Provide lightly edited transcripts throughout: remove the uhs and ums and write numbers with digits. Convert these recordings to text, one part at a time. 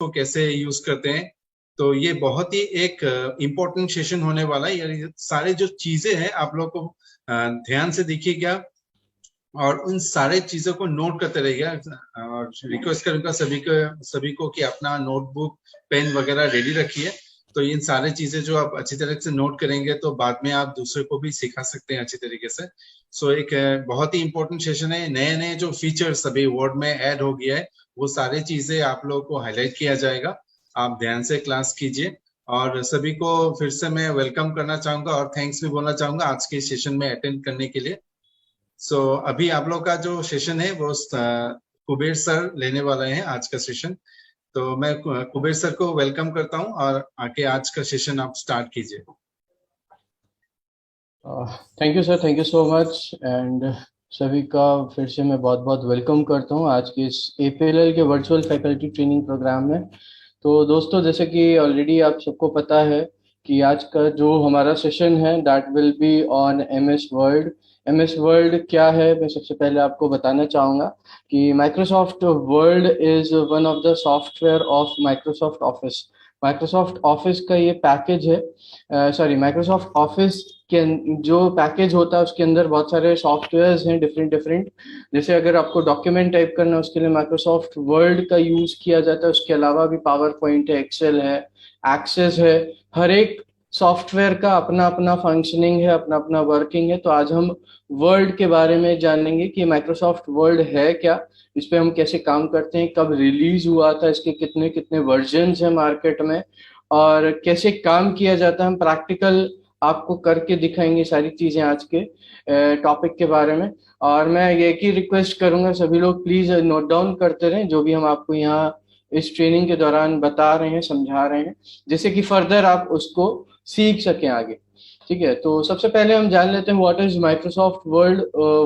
को कैसे यूज करते हैं। तो ये बहुत ही एक इम्पोर्टेंट सेशन होने वाला है। ये सारे जो चीजें हैं आप लोग को ध्यान से देखिएगा और उन सारे चीजों को नोट करते रहिएगा। और रिक्वेस्ट करूंगा सभी को कि अपना नोटबुक पेन वगैरह रेडी रखिए। तो इन सारे चीजें जो आप अच्छी तरह से नोट करेंगे तो बाद में आप दूसरे को भी सिखा सकते हैं अच्छी तरीके से। सो एक बहुत ही इंपॉर्टेंट सेशन है। नए नए जो फीचर्स अभी वर्ड में ऐड हो गया है वो सारी चीजें आप लोगों को हाईलाइट किया जाएगा। आप ध्यान से क्लास कीजिए और सभी को फिर से मैं वेलकम करना चाहूंगा और थैंक्स भी बोलना चाहूंगा आज के सेशन में अटेंड करने के लिए। अभी आप लोग का जो सेशन है वो कुबेर सर लेने वाले हैं आज का सेशन। तो मैं कुबेर सर को वेलकम करता हूं और आके आज का सेशन आप स्टार्ट कीजिए। Thank you sir, thank you so much. And सभी का फिर से मैं बहुत बहुत वेलकम करता हूं आज के इस APLL के वर्चुअल फैकल्टी ट्रेनिंग प्रोग्राम में। तो दोस्तों, जैसे कि ऑलरेडी आप सबको पता है कि आज का जो हमारा सेशन है that will be on MS word. MS word क्या है, मैं सबसे पहले आपको बताना चाहूँगा कि Microsoft word is one of the software of Microsoft office. Microsoft office का ये पैकेज है, सॉरी, माइक्रोसॉफ्ट ऑफिस के जो पैकेज होता है उसके अंदर बहुत सारे सॉफ्टवेयर्स हैं डिफरेंट डिफरेंट। जैसे अगर आपको डॉक्यूमेंट टाइप करना है उसके लिए माइक्रोसॉफ्ट वर्ड का यूज किया जाता है। उसके अलावा भी पावर पॉइंट है, एक्सेल है, एक्सेस है। हर एक सॉफ्टवेयर का अपना अपना फंक्शनिंग है, अपना अपना वर्किंग है। तो आज हम वर्ड के बारे में जानेंगे कि माइक्रोसॉफ्ट वर्ड है क्या, इस पे हम कैसे काम करते हैं, कब रिलीज हुआ था, इसके कितने कितने वर्जन्स हैं मार्केट में, और कैसे काम किया जाता है। हम प्रैक्टिकल आपको करके दिखाएंगे सारी चीजें आज के टॉपिक के बारे में। और मैं ये की रिक्वेस्ट करूंगा, सभी लोग प्लीज नोट डाउन करते रहें जो भी हम आपको यहाँ इस ट्रेनिंग के दौरान बता रहे हैं, समझा रहे हैं, जिससे कि फर्दर आप उसको सीख सकें आगे। ठीक है, तो सबसे पहले हम जान लेते हैं what is Microsoft Word.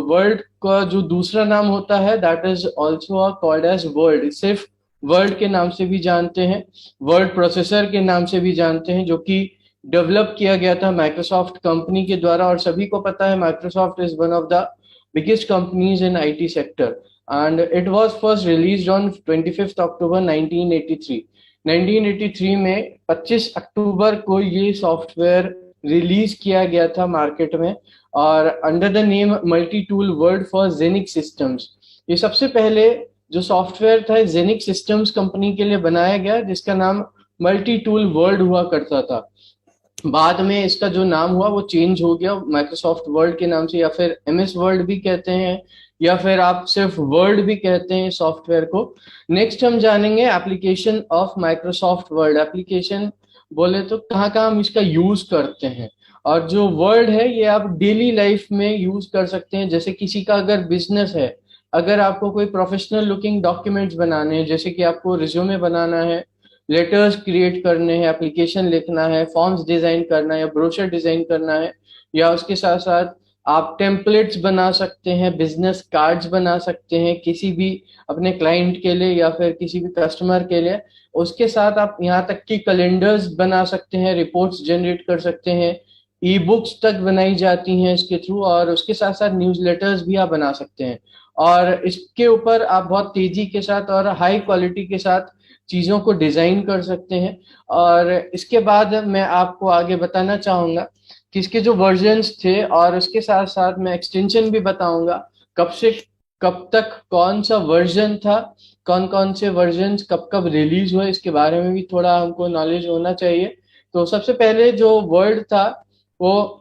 Word का जो दूसरा नाम होता है that is also called as Word. सिर्फ वर्ड के नाम से भी जानते हैं, वर्ड प्रोसेसर के नाम से भी जानते हैं, जो कि डेवलप किया गया था माइक्रोसॉफ्ट कंपनी के द्वारा। और सभी को पता है Microsoft is one of the biggest companies in IT sector and it was first released on 25 अक्टूबर 1983। 1983 में 25 अक्टूबर को ये सॉफ्टवेयर रिलीज किया गया था मार्केट में, और under the name multi tool Word for Xenix systems. ये सबसे पहले जो सॉफ्टवेयर था जेनिक सिस्टम्स कंपनी के लिए बनाया गया, जिसका नाम मल्टी टूल वर्ड हुआ करता था। बाद में इसका जो नाम हुआ वो चेंज हो गया माइक्रोसॉफ्ट वर्ड के नाम से, या फिर MS वर्ड भी कहते हैं, या फिर आप सिर्फ वर्ड भी कहते हैं सॉफ्टवेयर को। नेक्स्ट हम जानेंगे application of Microsoft word. Application बोले तो कहाँ कहाँ हम इसका यूज करते हैं। और जो वर्ड है ये आप डेली लाइफ में यूज कर सकते हैं। जैसे किसी का अगर बिजनेस है, अगर आपको कोई प्रोफेशनल लुकिंग डॉक्यूमेंट्स बनाने हैं, जैसे कि आपको रिज्यूमे बनाना है, लेटर्स क्रिएट करने हैं, एप्लीकेशन लिखना है, फॉर्म्स डिजाइन करना है, या ब्रोशर डिजाइन करना है, या उसके साथ साथ आप टेम्पलेट्स बना सकते हैं, बिजनेस कार्ड्स बना सकते हैं किसी भी अपने क्लाइंट के लिए या फिर किसी भी कस्टमर के लिए। उसके साथ आप यहाँ तक कि कैलेंडर्स बना सकते हैं, रिपोर्ट्स जनरेट कर सकते हैं, ई बुक्स तक बनाई जाती हैं इसके थ्रू, और उसके साथ साथ न्यूज़लेटर्स भी आप बना सकते हैं। और इसके ऊपर आप बहुत तेजी के साथ और हाई क्वालिटी के साथ चीजों को डिजाइन कर सकते हैं। और इसके बाद मैं आपको आगे बताना चाहूंगा कि इसके जो वर्जन्स थे, और उसके साथ साथ मैं एक्सटेंशन भी बताऊंगा कब से कब तक कौन सा वर्जन था, कौन कौन से वर्जन कब कब रिलीज हुए, इसके बारे में भी थोड़ा हमको नॉलेज होना चाहिए। तो सबसे पहले जो वर्ड था वो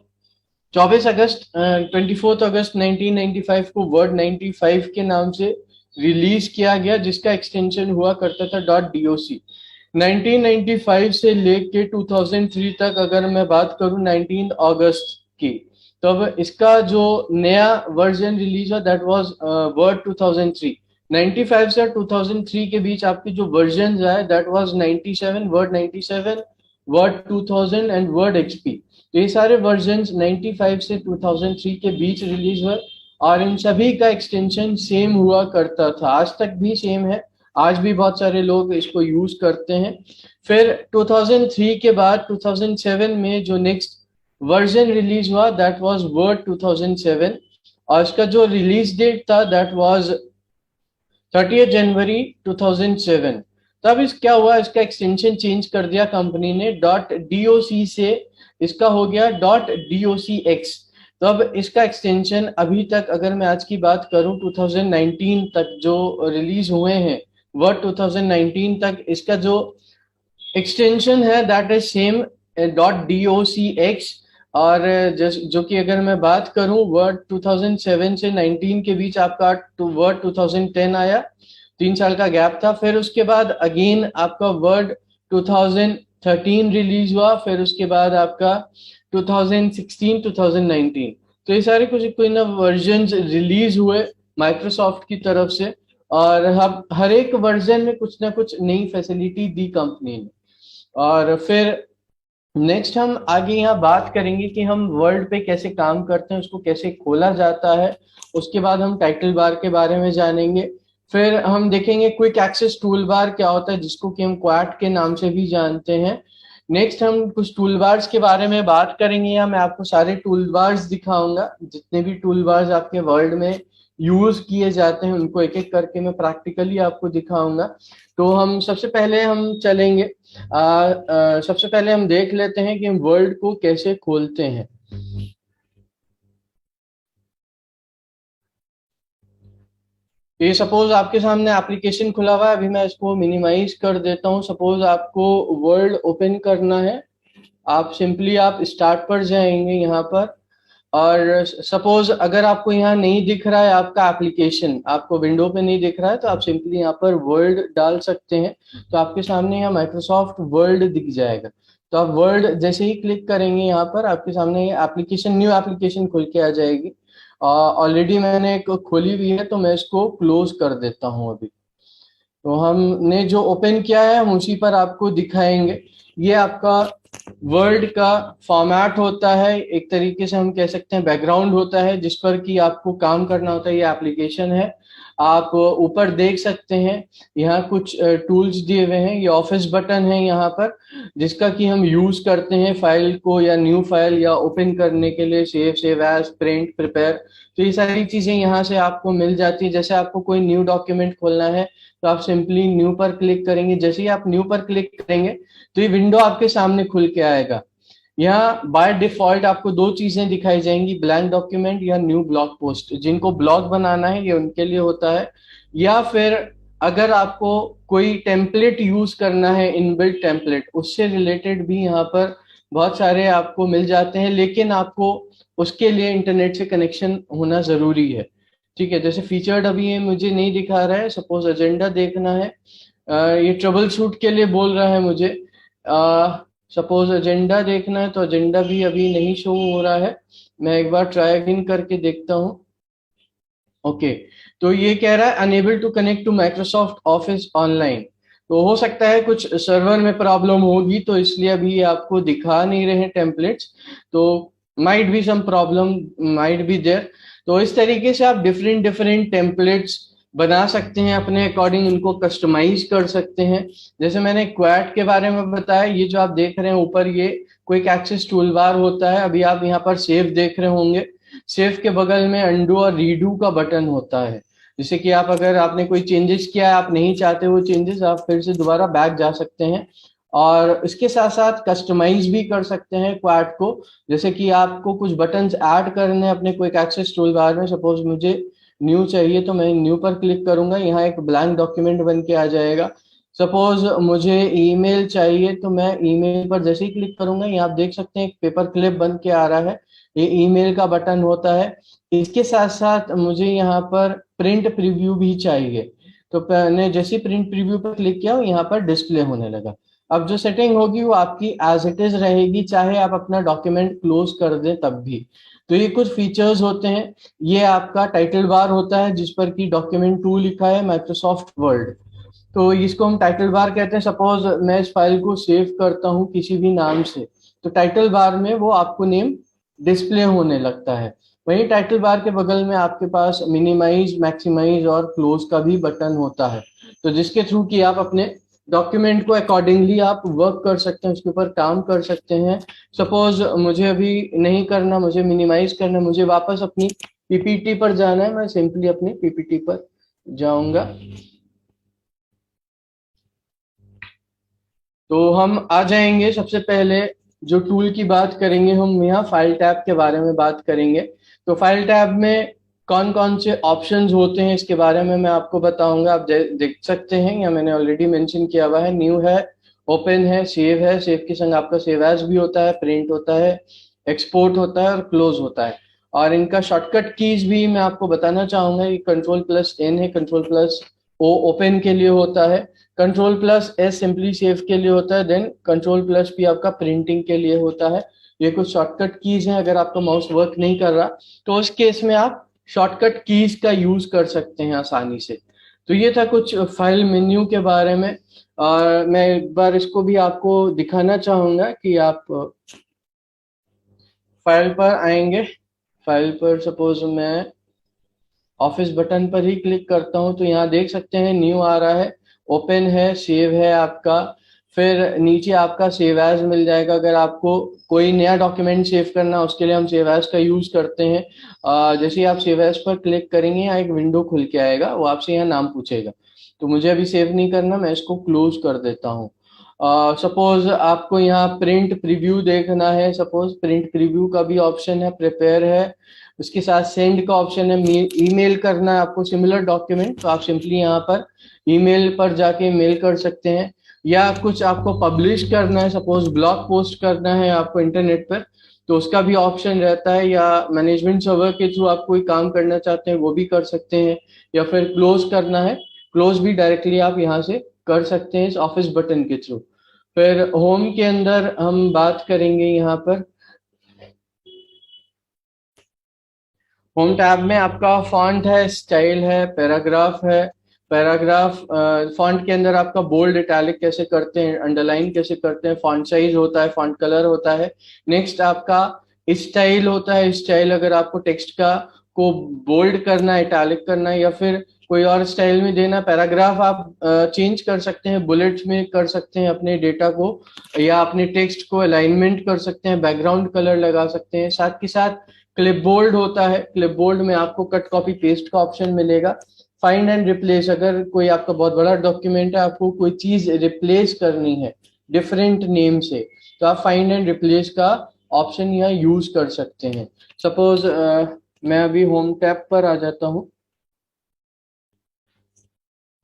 24 अगस्त 1995 को वर्ड 95 के नाम से रिलीज किया गया, जिसका एक्सटेंशन हुआ करता था .doc। 1995 से लेके 2003 तक अगर मैं बात करूं 19 अगस्त की, तब इसका जो नया वर्जन रिलीज हुआ दैट वाज वर्ड 2003। 95 से 2003 के बीच आपके जो वर्जन आए that was 97, word 97, word 2000 and word XP। तो ये सारे वर्जन 95 से 2003 के बीच रिलीज हुए, और इन सभी का एक्सटेंशन सेम हुआ करता था, आज तक भी सेम है, आज भी बहुत सारे लोग इसको यूज करते हैं। फिर 2003 के बाद 2007 में जो नेक्स्ट वर्जन रिलीज हुआ दैट वाज वर्ड 2007, और इसका जो रिलीज डेट था दैट वाज 30 जनवरी 2007। तब इस क्या हुआ, इसका एक्सटेंशन चेंज कर दिया कंपनी ने, .doc से इसका हो गया .docx। तो अब इसका एक्सटेंशन अभी तक अगर मैं आज की बात करूं 2019 तक जो रिलीज हुए हैं वर्ड 2019 तक, इसका जो एक्सटेंशन है दैट इज सेम .docx। और जो कि अगर मैं बात करूं वर्ड 2007 से 19 के बीच आपका वर्ड 2010 आया, 3 साल का गैप था। फिर उसके बाद अगेन आपका वर्ड 2013 रिलीज हुआ, फिर उसके बाद आपका 2016 2019। तो ये सारे कुछ कोई ना वर्जन रिलीज हुए माइक्रोसॉफ्ट की तरफ से, और हम हर एक वर्जन में कुछ ना कुछ नई फैसिलिटी दी कंपनी ने। और फिर नेक्स्ट हम आगे यहाँ बात करेंगे कि हम वर्ड पे कैसे काम करते हैं, उसको कैसे खोला जाता है। उसके बाद हम टाइटल बार के बारे में जानेंगे। फिर हम देखेंगे क्विक एक्सेस टूल बार क्या होता है, जिसको कि हम क्वाट के नाम से भी जानते हैं। नेक्स्ट हम कुछ टूल बार्स के बारे में बात करेंगे, या मैं आपको सारे टूल बार्स दिखाऊंगा, जितने भी टूल बार्स आपके वर्ल्ड में यूज किए जाते हैं उनको एक एक करके मैं प्रैक्टिकली आपको दिखाऊंगा। तो हम सबसे पहले हम चलेंगे, सबसे पहले हम देख लेते हैं कि हम वर्ड को कैसे खोलते हैं। ये सपोज आपके सामने एप्लीकेशन खुला हुआ है, अभी मैं इसको मिनिमाइज कर देता हूँ। सपोज आपको वर्ड ओपन करना है, आप सिंपली आप स्टार्ट पर जाएंगे यहाँ पर, और सपोज अगर आपको यहाँ नहीं दिख रहा है आपका एप्लीकेशन, आपको विंडो पे नहीं दिख रहा है, तो आप सिंपली यहाँ पर वर्ड डाल सकते हैं। तो आपके सामने यहाँ माइक्रोसॉफ्ट वर्ड दिख जाएगा। तो आप वर्ड जैसे ही क्लिक करेंगे यहाँ पर आपके सामने ये एप्लीकेशन, न्यू एप्लीकेशन खुल के आ जाएगी। ऑलरेडी मैंने एक खोली हुई है, तो मैं इसको क्लोज कर देता हूँ अभी। तो हमने जो ओपन किया है हम उसी पर आपको दिखाएंगे। ये आपका वर्ड का फॉर्मेट होता है, एक तरीके से हम कह सकते हैं बैकग्राउंड होता है, जिस पर कि आपको काम करना होता है। ये एप्लीकेशन है, आप ऊपर देख सकते हैं यहाँ कुछ टूल्स दिए हुए हैं। ये ऑफिस बटन है यहाँ पर, जिसका कि हम यूज करते हैं फाइल को या न्यू फाइल या ओपन करने के लिए, सेव एज, प्रिंट, प्रिपेयर। तो ये सारी चीजें यहाँ से आपको मिल जाती है। जैसे आपको कोई न्यू डॉक्यूमेंट खोलना है तो आप सिंपली न्यू पर क्लिक करेंगे। जैसे ही आप न्यू पर क्लिक करेंगे तो ये विंडो आपके सामने खुल के आएगा। यहाँ बाय डिफॉल्ट आपको दो चीजें दिखाई जाएंगी, ब्लैंक डॉक्यूमेंट या न्यू ब्लॉग पोस्ट। जिनको ब्लॉग बनाना है ये उनके लिए होता है, या फिर अगर आपको कोई टेम्पलेट यूज करना है, इनबिल्ट टेम्पलेट, उससे रिलेटेड भी यहाँ पर बहुत सारे आपको मिल जाते हैं। लेकिन आपको उसके लिए इंटरनेट से कनेक्शन होना जरूरी है। ठीक है, जैसे फीचर्ड अभी ये मुझे नहीं दिखा रहा है। सपोज एजेंडा देखना है, ये ट्रबल शूट के लिए बोल रहा है मुझे। सपोज एजेंडा देखना है तो एजेंडा भी अभी नहीं शो हो रहा है। मैं एक बार ट्राई अगेन करके देखता हूँ। ओके, तो ये कह रहा है unable to connect to Microsoft Office online. तो हो सकता है कुछ सर्वर में प्रॉब्लम होगी, तो इसलिए अभी ये आपको दिखा नहीं रहे टेम्पलेट्स। तो might be some problem, might be there. तो इस तरीके से आप डिफरेंट डिफरेंट टेम्पलेट्स बना सकते हैं, अपने अकॉर्डिंग उनको कस्टमाइज कर सकते हैं। जैसे मैंने क्वाड के बारे में बताया, ये जो आप देख रहे हैं ऊपर, ये क्विक एक्सेस टूल बार होता है। अभी आप यहाँ पर सेव देख रहे होंगे, सेव के बगल में अंडू और रीडू का बटन होता है। जैसे कि आप अगर आपने कोई चेंजेस किया है, आप नहीं चाहते वो चेंजेस, आप फिर से दोबारा बैक जा सकते हैं। और इसके साथ साथ कस्टमाइज भी कर सकते हैं क्वाड को। जैसे कि आपको कुछ बटन्स ऐड करने हैं अपने क्विक एक्सेस टूल बार में। सपोज मुझे न्यू चाहिए तो मैं न्यू पर क्लिक करूंगा, यहाँ एक ब्लैंक डॉक्यूमेंट बन के आ जाएगा। सपोज मुझे ईमेल चाहिए तो मैं ईमेल पर जैसे ही क्लिक करूंगा, यहाँ आप देख सकते हैं एक पेपर क्लिप बन के आ रहा है। ये ईमेल का बटन होता है। इसके साथ साथ मुझे यहाँ पर प्रिंट प्रीव्यू भी चाहिए, तो मैंने जैसे प्रिंट प्रीव्यू पर क्लिक किया यहाँ पर डिस्प्ले होने लगा। अब जो सेटिंग होगी वो आपकी एज इट इज रहेगी, चाहे आप अपना डॉक्यूमेंट क्लोज कर दें तब भी। तो ये कुछ फीचर्स होते हैं। ये आपका टाइटल बार होता है, जिस पर कि डॉक्यूमेंट 2 लिखा है, माइक्रोसॉफ्ट वर्ड। तो इसको हम टाइटल बार कहते हैं। सपोज मैं इस फाइल को सेव करता हूँ किसी भी नाम से, तो टाइटल बार में वो आपको नेम डिस्प्ले होने लगता है। वहीं टाइटल बार के बगल में आपके पास मिनिमाइज, मैक्सिमाइज और क्लोज का भी बटन होता है, तो जिसके थ्रू कि आप अपने डॉक्यूमेंट को अकॉर्डिंगली आप वर्क कर सकते हैं, उसके ऊपर काम कर सकते हैं। सपोज मुझे अभी नहीं करना, मुझे मिनिमाइज करना, मुझे वापस अपनी पीपीटी पर जाना है, मैं सिंपली अपनी पीपीटी पर जाऊंगा। तो हम आ जाएंगे सबसे पहले जो टूल की बात करेंगे, हम यहाँ फाइल टैब के बारे में बात करेंगे। तो फाइल टैब में कौन कौन से ऑप्शंस होते हैं इसके बारे में मैं आपको बताऊंगा। आप देख सकते हैं, या मैंने ऑलरेडी मेंशन किया हुआ है, न्यू है, ओपन है, सेव के संग आपका सेव एज भी होता है, प्रिंट होता है, एक्सपोर्ट होता है और क्लोज होता है। और इनका शॉर्टकट कीज भी मैं आपको बताना चाहूंगा कि कंट्रोल प्लस एन है, कंट्रोल प्लस ओ ओपन के लिए होता है, control plus S simply save के लिए होता है, देन कंट्रोल प्लस पी आपका प्रिंटिंग के लिए होता है। ये कुछ शॉर्टकट कीज हैं। अगर आपका माउस वर्क नहीं कर रहा तो उस केस में आप शॉर्टकट कीज का यूज कर सकते हैं आसानी से। तो ये था कुछ फाइल मेन्यू के बारे में। और मैं एक बार इसको भी आपको दिखाना चाहूंगा कि आप फाइल पर आएंगे। फाइल पर सपोज मैं ऑफिस बटन पर ही क्लिक करता हूं तो यहाँ देख सकते हैं न्यू आ रहा है, ओपन है, सेव है आपका, फिर नीचे आपका सेव एज मिल जाएगा। अगर आपको कोई नया डॉक्यूमेंट सेव करना है उसके लिए हम सेव एज का यूज करते हैं। जैसे ही आप सेव एज पर क्लिक करेंगे यहाँ एक विंडो खुल के आएगा, वो आपसे यहाँ नाम पूछेगा। तो मुझे अभी सेव नहीं करना, मैं इसको क्लोज कर देता हूँ। सपोज आपको यहाँ प्रिंट प्रीव्यू देखना है, सपोज प्रिंट प्रीव्यू का भी ऑप्शन है, प्रिपेयर है, उसके साथ सेंड का ऑप्शन है। ईमेल करना है आपको सिमिलर डॉक्यूमेंट तो आप सिंपली यहाँ पर ईमेल पर जाके मेल कर सकते हैं। या कुछ आपको पब्लिश करना है, सपोज ब्लॉग पोस्ट करना है आपको इंटरनेट पर, तो उसका भी ऑप्शन रहता है। या मैनेजमेंट सर्वर के थ्रू आप कोई काम करना चाहते हैं वो भी कर सकते हैं। या फिर क्लोज करना है, क्लोज भी डायरेक्टली आप यहाँ से कर सकते हैं इस ऑफिस बटन के थ्रू। फिर होम के अंदर हम बात करेंगे, यहाँ पर होम टैब में आपका फॉन्ट है, स्टाइल है, पैराग्राफ है। पैराग्राफ फॉन्ट के अंदर आपका बोल्ड इटैलिक कैसे करते हैं, अंडरलाइन कैसे करते हैं, फॉन्ट साइज होता है, फॉन्ट कलर होता है। नेक्स्ट आपका स्टाइल होता है। स्टाइल अगर आपको टेक्स्ट का को बोल्ड करना है, इटैलिक करना है, या फिर कोई और स्टाइल में देना। पैराग्राफ आप चेंज कर सकते हैं, बुलेट्स में कर सकते हैं अपने डेटा को, या अपने टेक्स्ट को अलाइनमेंट कर सकते हैं, बैकग्राउंड कलर लगा सकते हैं। साथ के साथ क्लिपबोर्ड होता है, क्लिपबोर्ड में आपको कट कॉपी पेस्ट का ऑप्शन मिलेगा। फाइंड एंड रिप्लेस, अगर कोई आपका बहुत बड़ा डॉक्यूमेंट है, आपको कोई चीज रिप्लेस करनी है डिफरेंट नेम से, तो आप फाइंड एंड रिप्लेस का ऑप्शन यहाँ यूज कर सकते हैं। सपोज मैं अभी होम टैब पर आ जाता हूँ।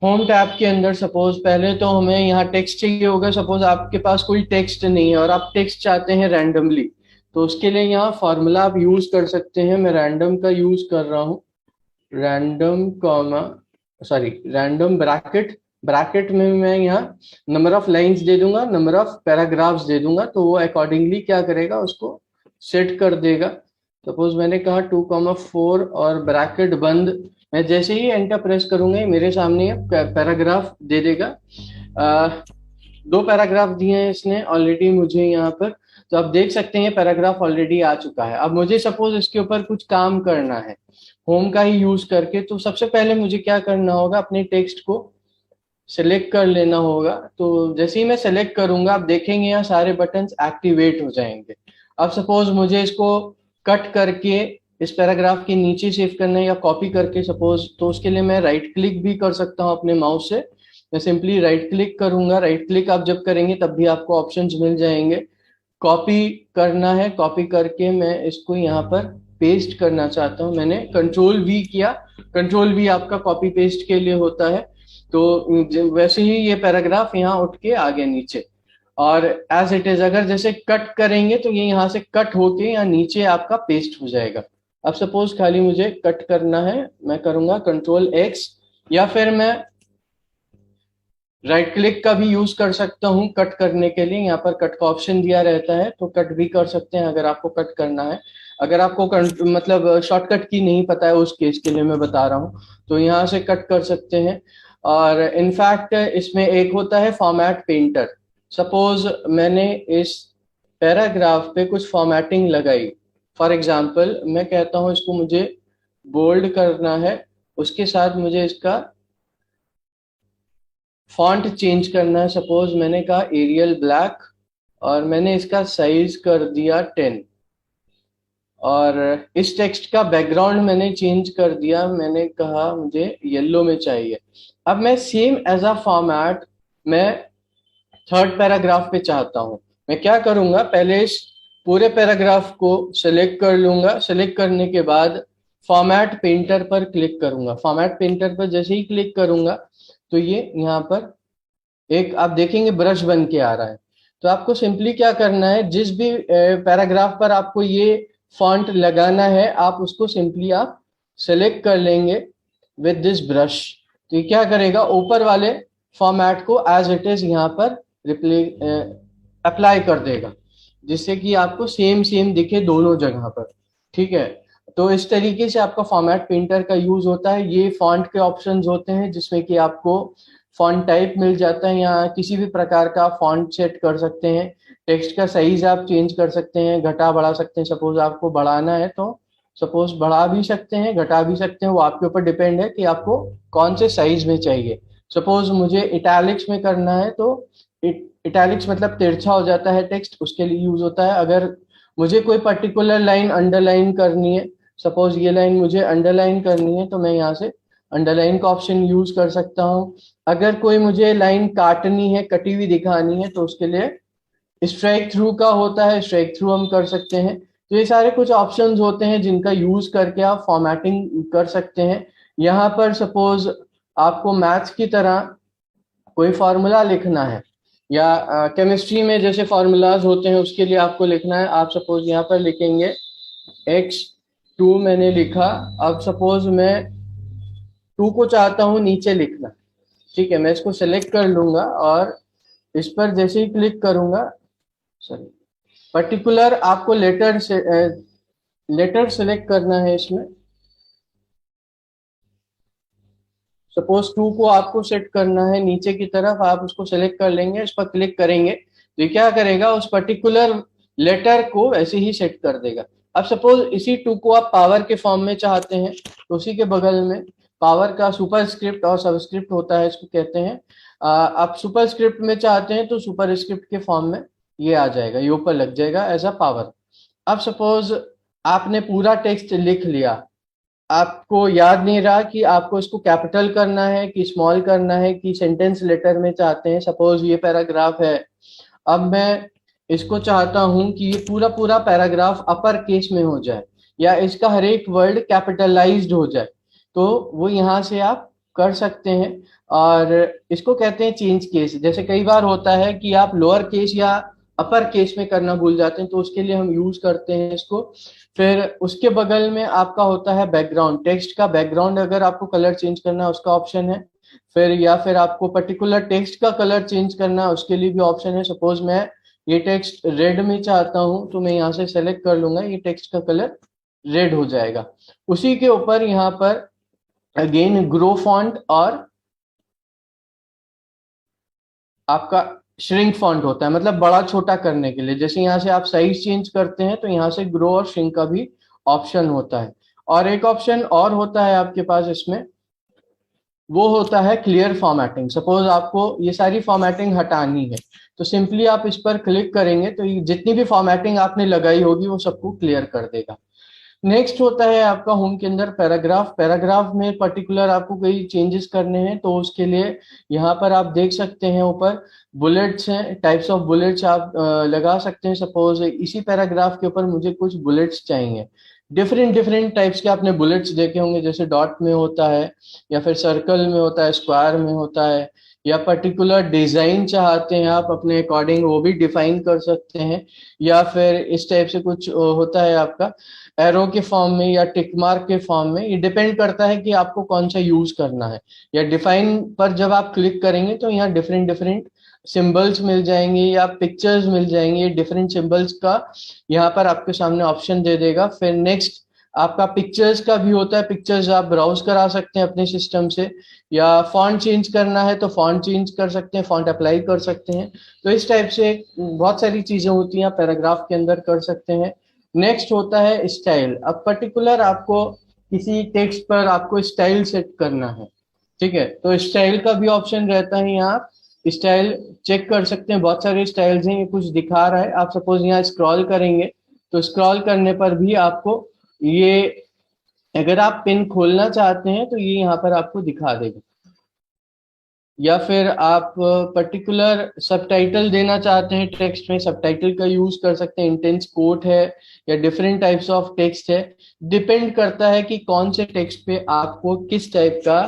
होम टैब के अंदर सपोज पहले तो हमें यहाँ टेक्स्ट चाहिए होगा। सपोज आपके पास कोई टेक्स्ट नहीं है और आप टेक्स्ट चाहते हैं रैंडमली, तो उसके लिए यहाँ फॉर्मूला आप यूज कर सकते हैं। मैं रैंडम का यूज कर रहा हूँ, random comma sorry random bracket. Bracket में मैं यहाँ नंबर ऑफ लाइंस दे दूंगा, नंबर ऑफ पैराग्राफ्स दे दूंगा, तो वो अकॉर्डिंगली क्या करेगा, उसको सेट कर देगा। सपोज मैंने कहा 2,4 और ब्रैकेट बंद। मैं जैसे ही एंटर प्रेस करूंगा मेरे सामने पैराग्राफ दे देगा। दो पैराग्राफ दिए हैं इसने ऑलरेडी मुझे यहाँ पर, तो आप देख सकते हैं पैराग्राफ ऑलरेडी आ चुका है। अब मुझे सपोज इसके ऊपर कुछ काम करना है होम का ही यूज करके, तो सबसे पहले मुझे क्या करना होगा, अपने टेक्स्ट को सिलेक्ट कर लेना होगा। तो जैसे ही मैं सिलेक्ट करूंगा आप देखेंगे यहाँ सारे बटन्स एक्टिवेट हो जाएंगे। अब सपोज मुझे इसको कट करके इस पैराग्राफ के नीचे सेव करना है या कॉपी करके सपोज, तो उसके लिए मैं राइट क्लिक भी कर सकता हूँ अपने माउस से। मैं सिंपली राइट क्लिक करूंगा, राइट क्लिक आप जब करेंगे तब भी आपको ऑप्शंस मिल जाएंगे। कॉपी करना है, कॉपी करके मैं इसको यहाँ पर पेस्ट करना चाहता हूँ, मैंने कंट्रोल वी किया। कंट्रोल वी आपका कॉपी पेस्ट के लिए होता है। तो वैसे ही ये पैराग्राफ यहाँ उठ के आ गया नीचे। और एज इट इज अगर जैसे कट करेंगे तो ये यहाँ से कट होके यहाँ नीचे आपका पेस्ट हो जाएगा। अब सपोज खाली मुझे कट करना है, मैं करूंगा कंट्रोल एक्स, या फिर मैं राइट क्लिक का भी यूज कर सकता हूँ कट करने के लिए। यहाँ पर कट का ऑप्शन दिया रहता है तो कट भी कर सकते हैं अगर आपको कट करना है। अगर आपको मतलब शॉर्टकट की नहीं पता है उस केस के लिए मैं बता रहा हूँ, तो यहाँ से कट कर सकते हैं। और इनफैक्ट इसमें एक होता है फॉर्मेट पेंटर। सपोज मैंने इस पैराग्राफ पे कुछ फॉर्मेटिंग लगाई, फॉर एग्जाम्पल मैं कहता हूँ इसको मुझे बोल्ड करना है, उसके साथ मुझे इसका फॉन्ट चेंज करना है। सपोज मैंने कहा एरियल ब्लैक और मैंने इसका साइज कर दिया 10, और इस टेक्स्ट का बैकग्राउंड मैंने चेंज कर दिया, मैंने कहा मुझे येलो में चाहिए। अब मैं सेम एज अ फॉर्मेट मैं थर्ड पैराग्राफ पे चाहता हूँ, मैं क्या करूंगा, पहले इस पूरे पैराग्राफ को सेलेक्ट कर लूंगा। सेलेक्ट करने के बाद फॉर्मेट पेंटर पर क्लिक करूंगा। फॉर्मेट पेंटर पर जैसे ही क्लिक करूंगा तो ये यहाँ पर एक आप देखेंगे ब्रश बन के आ रहा है। तो आपको सिंपली क्या करना है, जिस भी पैराग्राफ पर आपको ये फॉन्ट लगाना है, आप उसको सिंपली आप सेलेक्ट कर लेंगे विद दिस ब्रश। तो ये क्या करेगा, ऊपर वाले फॉर्मेट को एज इट इज यहाँ पर रिप्ले अप्लाई कर देगा, जिससे कि आपको सेम सेम दिखे दोनों जगह पर। ठीक है, तो इस तरीके से आपका फॉर्मेट पेंटर का यूज होता है। ये फॉन्ट के ऑप्शंस होते हैं जिसमें कि आपको फॉन्ट टाइप मिल जाता है, यहाँ किसी भी प्रकार का फॉन्ट सेट कर सकते हैं। टेक्स्ट का साइज आप चेंज कर सकते हैं, घटा बढ़ा सकते हैं। सपोज आपको बढ़ाना है तो सपोज बढ़ा भी सकते हैं, घटा भी सकते हैं, वो आपके ऊपर डिपेंड है कि आपको कौन से साइज में चाहिए। सपोज मुझे इटैलिक्स में करना है तो इटैलिक्स मतलब तिरछा हो जाता है टेक्स्ट, उसके लिए यूज होता है। अगर मुझे कोई पर्टिकुलर लाइन अंडरलाइन करनी है, सपोज ये लाइन मुझे अंडरलाइन करनी है, तो मैं यहाँ से अंडरलाइन का ऑप्शन यूज कर सकता हूँ। अगर कोई मुझे लाइन काटनी है, कटी हुई दिखानी है, तो उसके लिए स्ट्राइक थ्रू का होता है, स्ट्राइक थ्रू हम कर सकते हैं। तो ये सारे कुछ ऑप्शंस होते हैं जिनका यूज करके आप फॉर्मेटिंग कर सकते हैं। यहाँ पर सपोज आपको मैथ्स की तरह कोई फॉर्मूला लिखना है, या केमिस्ट्री में जैसे फॉर्मूलाज होते हैं उसके लिए आपको लिखना है। आप सपोज यहाँ पर लिखेंगे x2 मैंने लिखा। अब सपोज मैं 2 को चाहता हूँ नीचे लिखना। ठीक है, मैं इसको सेलेक्ट कर लूंगा और इस पर जैसे ही क्लिक करूंगा, सॉरी, पर्टिकुलर आपको लेटर से लेटर सेलेक्ट करना है इसमें। सपोज 2 को आपको सेट करना है नीचे की तरफ, आप उसको सेलेक्ट कर लेंगे, इस पर क्लिक करेंगे तो ये क्या करेगा, उस पर्टिकुलर लेटर को वैसे ही सेट कर देगा। अब सपोज इसी 2 को आप पावर के फॉर्म में चाहते हैं, तो उसी के बगल में पावर का सुपरस्क्रिप्ट और सबस्क्रिप्ट होता है, इसको कहते हैं। आप सुपरस्क्रिप्ट में चाहते हैं तो सुपरस्क्रिप्ट के फॉर्म में ये आ जाएगा, ये ऊपर लग जाएगा एज अ पावर। अब सपोज आपने पूरा टेक्स्ट लिख लिया, आपको याद नहीं रहा कि आपको इसको कैपिटल करना है कि स्मॉल करना है कि सेंटेंस लेटर में चाहते हैं। सपोज ये पैराग्राफ है, अब मैं इसको चाहता हूं कि ये पूरा पूरा पैराग्राफ अपर केस में हो जाए, या इसका हर एक वर्ड कैपिटलाइज्ड हो जाए, तो वो यहाँ से आप कर सकते हैं। और इसको कहते हैं चेंज केस। जैसे कई बार होता है कि आप लोअर केस या अपर केस में करना भूल जाते हैं, तो उसके लिए हम यूज करते हैं इसको। फिर उसके बगल में आपका होता है बैकग्राउंड, टेक्स्ट का बैकग्राउंड अगर आपको कलर चेंज करना है उसका ऑप्शन है। फिर या फिर आपको पर्टिकुलर टेक्स्ट का कलर चेंज करना है उसके लिए भी ऑप्शन है। सपोज मैं ये टेक्स्ट रेड में चाहता हूं तो मैं यहाँ से सेलेक्ट कर लूंगा, ये टेक्स्ट का कलर रेड हो जाएगा। उसी के ऊपर यहाँ पर अगेन ग्रो फॉन्ट और आपका श्रिंक फॉन्ट होता है, मतलब बड़ा छोटा करने के लिए। जैसे यहाँ से आप साइज चेंज करते हैं तो यहाँ से ग्रो और श्रिंक का भी ऑप्शन होता है। और एक ऑप्शन और होता है आपके पास इसमें, वो होता है क्लियर फॉर्मेटिंग। सपोज आपको ये सारी फॉर्मेटिंग हटानी है, तो सिंपली आप इस पर क्लिक करेंगे तो ये जितनी भी फॉर्मेटिंग आपने लगाई होगी वो सबको क्लियर कर देगा। नेक्स्ट होता है आपका होम के अंदर पैराग्राफ। पैराग्राफ में पर्टिकुलर आपको कोई चेंजेस करने हैं तो उसके लिए यहाँ पर आप देख सकते हैं ऊपर बुलेट्स हैं, टाइप्स ऑफ बुलेट्स आप लगा सकते हैं। सपोज इसी पैराग्राफ के ऊपर मुझे कुछ बुलेट्स चाहिए, डिफरेंट डिफरेंट टाइप्स के आपने बुलेट्स देखे होंगे, जैसे डॉट में होता है, या फिर सर्कल में होता है, स्क्वायर में होता है, या पर्टिकुलर डिजाइन चाहते हैं आप अपने अकॉर्डिंग वो भी डिफाइन कर सकते हैं। या फिर इस टाइप से कुछ होता है आपका एरो के फॉर्म में या टिक मार्क के फॉर्म में। ये डिपेंड करता है कि आपको कौन सा यूज करना है। या डिफाइन पर जब आप क्लिक करेंगे तो यहाँ डिफरेंट डिफरेंट सिंबल्स मिल जाएंगे या पिक्चर्स मिल जाएंगे, डिफरेंट सिंबल्स का यहाँ पर आपके सामने ऑप्शन दे देगा। फिर नेक्स्ट आपका पिक्चर्स का भी होता है, पिक्चर्स आप ब्राउज करा सकते हैं अपने सिस्टम से, या फॉन्ट चेंज करना है तो फॉन्ट चेंज कर सकते हैं, फॉन्ट अप्लाई कर सकते हैं। तो इस टाइप से बहुत सारी चीजें होती हैं पैराग्राफ के अंदर कर सकते हैं। नेक्स्ट होता है स्टाइल। अब पर्टिकुलर आपको किसी टेक्स्ट पर आपको स्टाइल सेट करना है, ठीक है, तो स्टाइल का भी ऑप्शन रहता है। यहाँ आप स्टाइल चेक कर सकते हैं, बहुत सारे स्टाइल्स हैं, ये कुछ दिखा रहा है। आप सपोज यहाँ स्क्रॉल करेंगे तो स्क्रॉल करने पर भी आपको ये, अगर आप पिन खोलना चाहते हैं तो ये यहाँ पर आपको दिखा देगा। या फिर आप पर्टिकुलर सबटाइटल देना चाहते हैं टेक्स्ट में, सबटाइटल का यूज कर सकते हैं, इंटेंस कोट है या डिफरेंट टाइप्स ऑफ टेक्स्ट है। डिपेंड करता है कि कौन से टेक्स्ट पे आपको किस टाइप का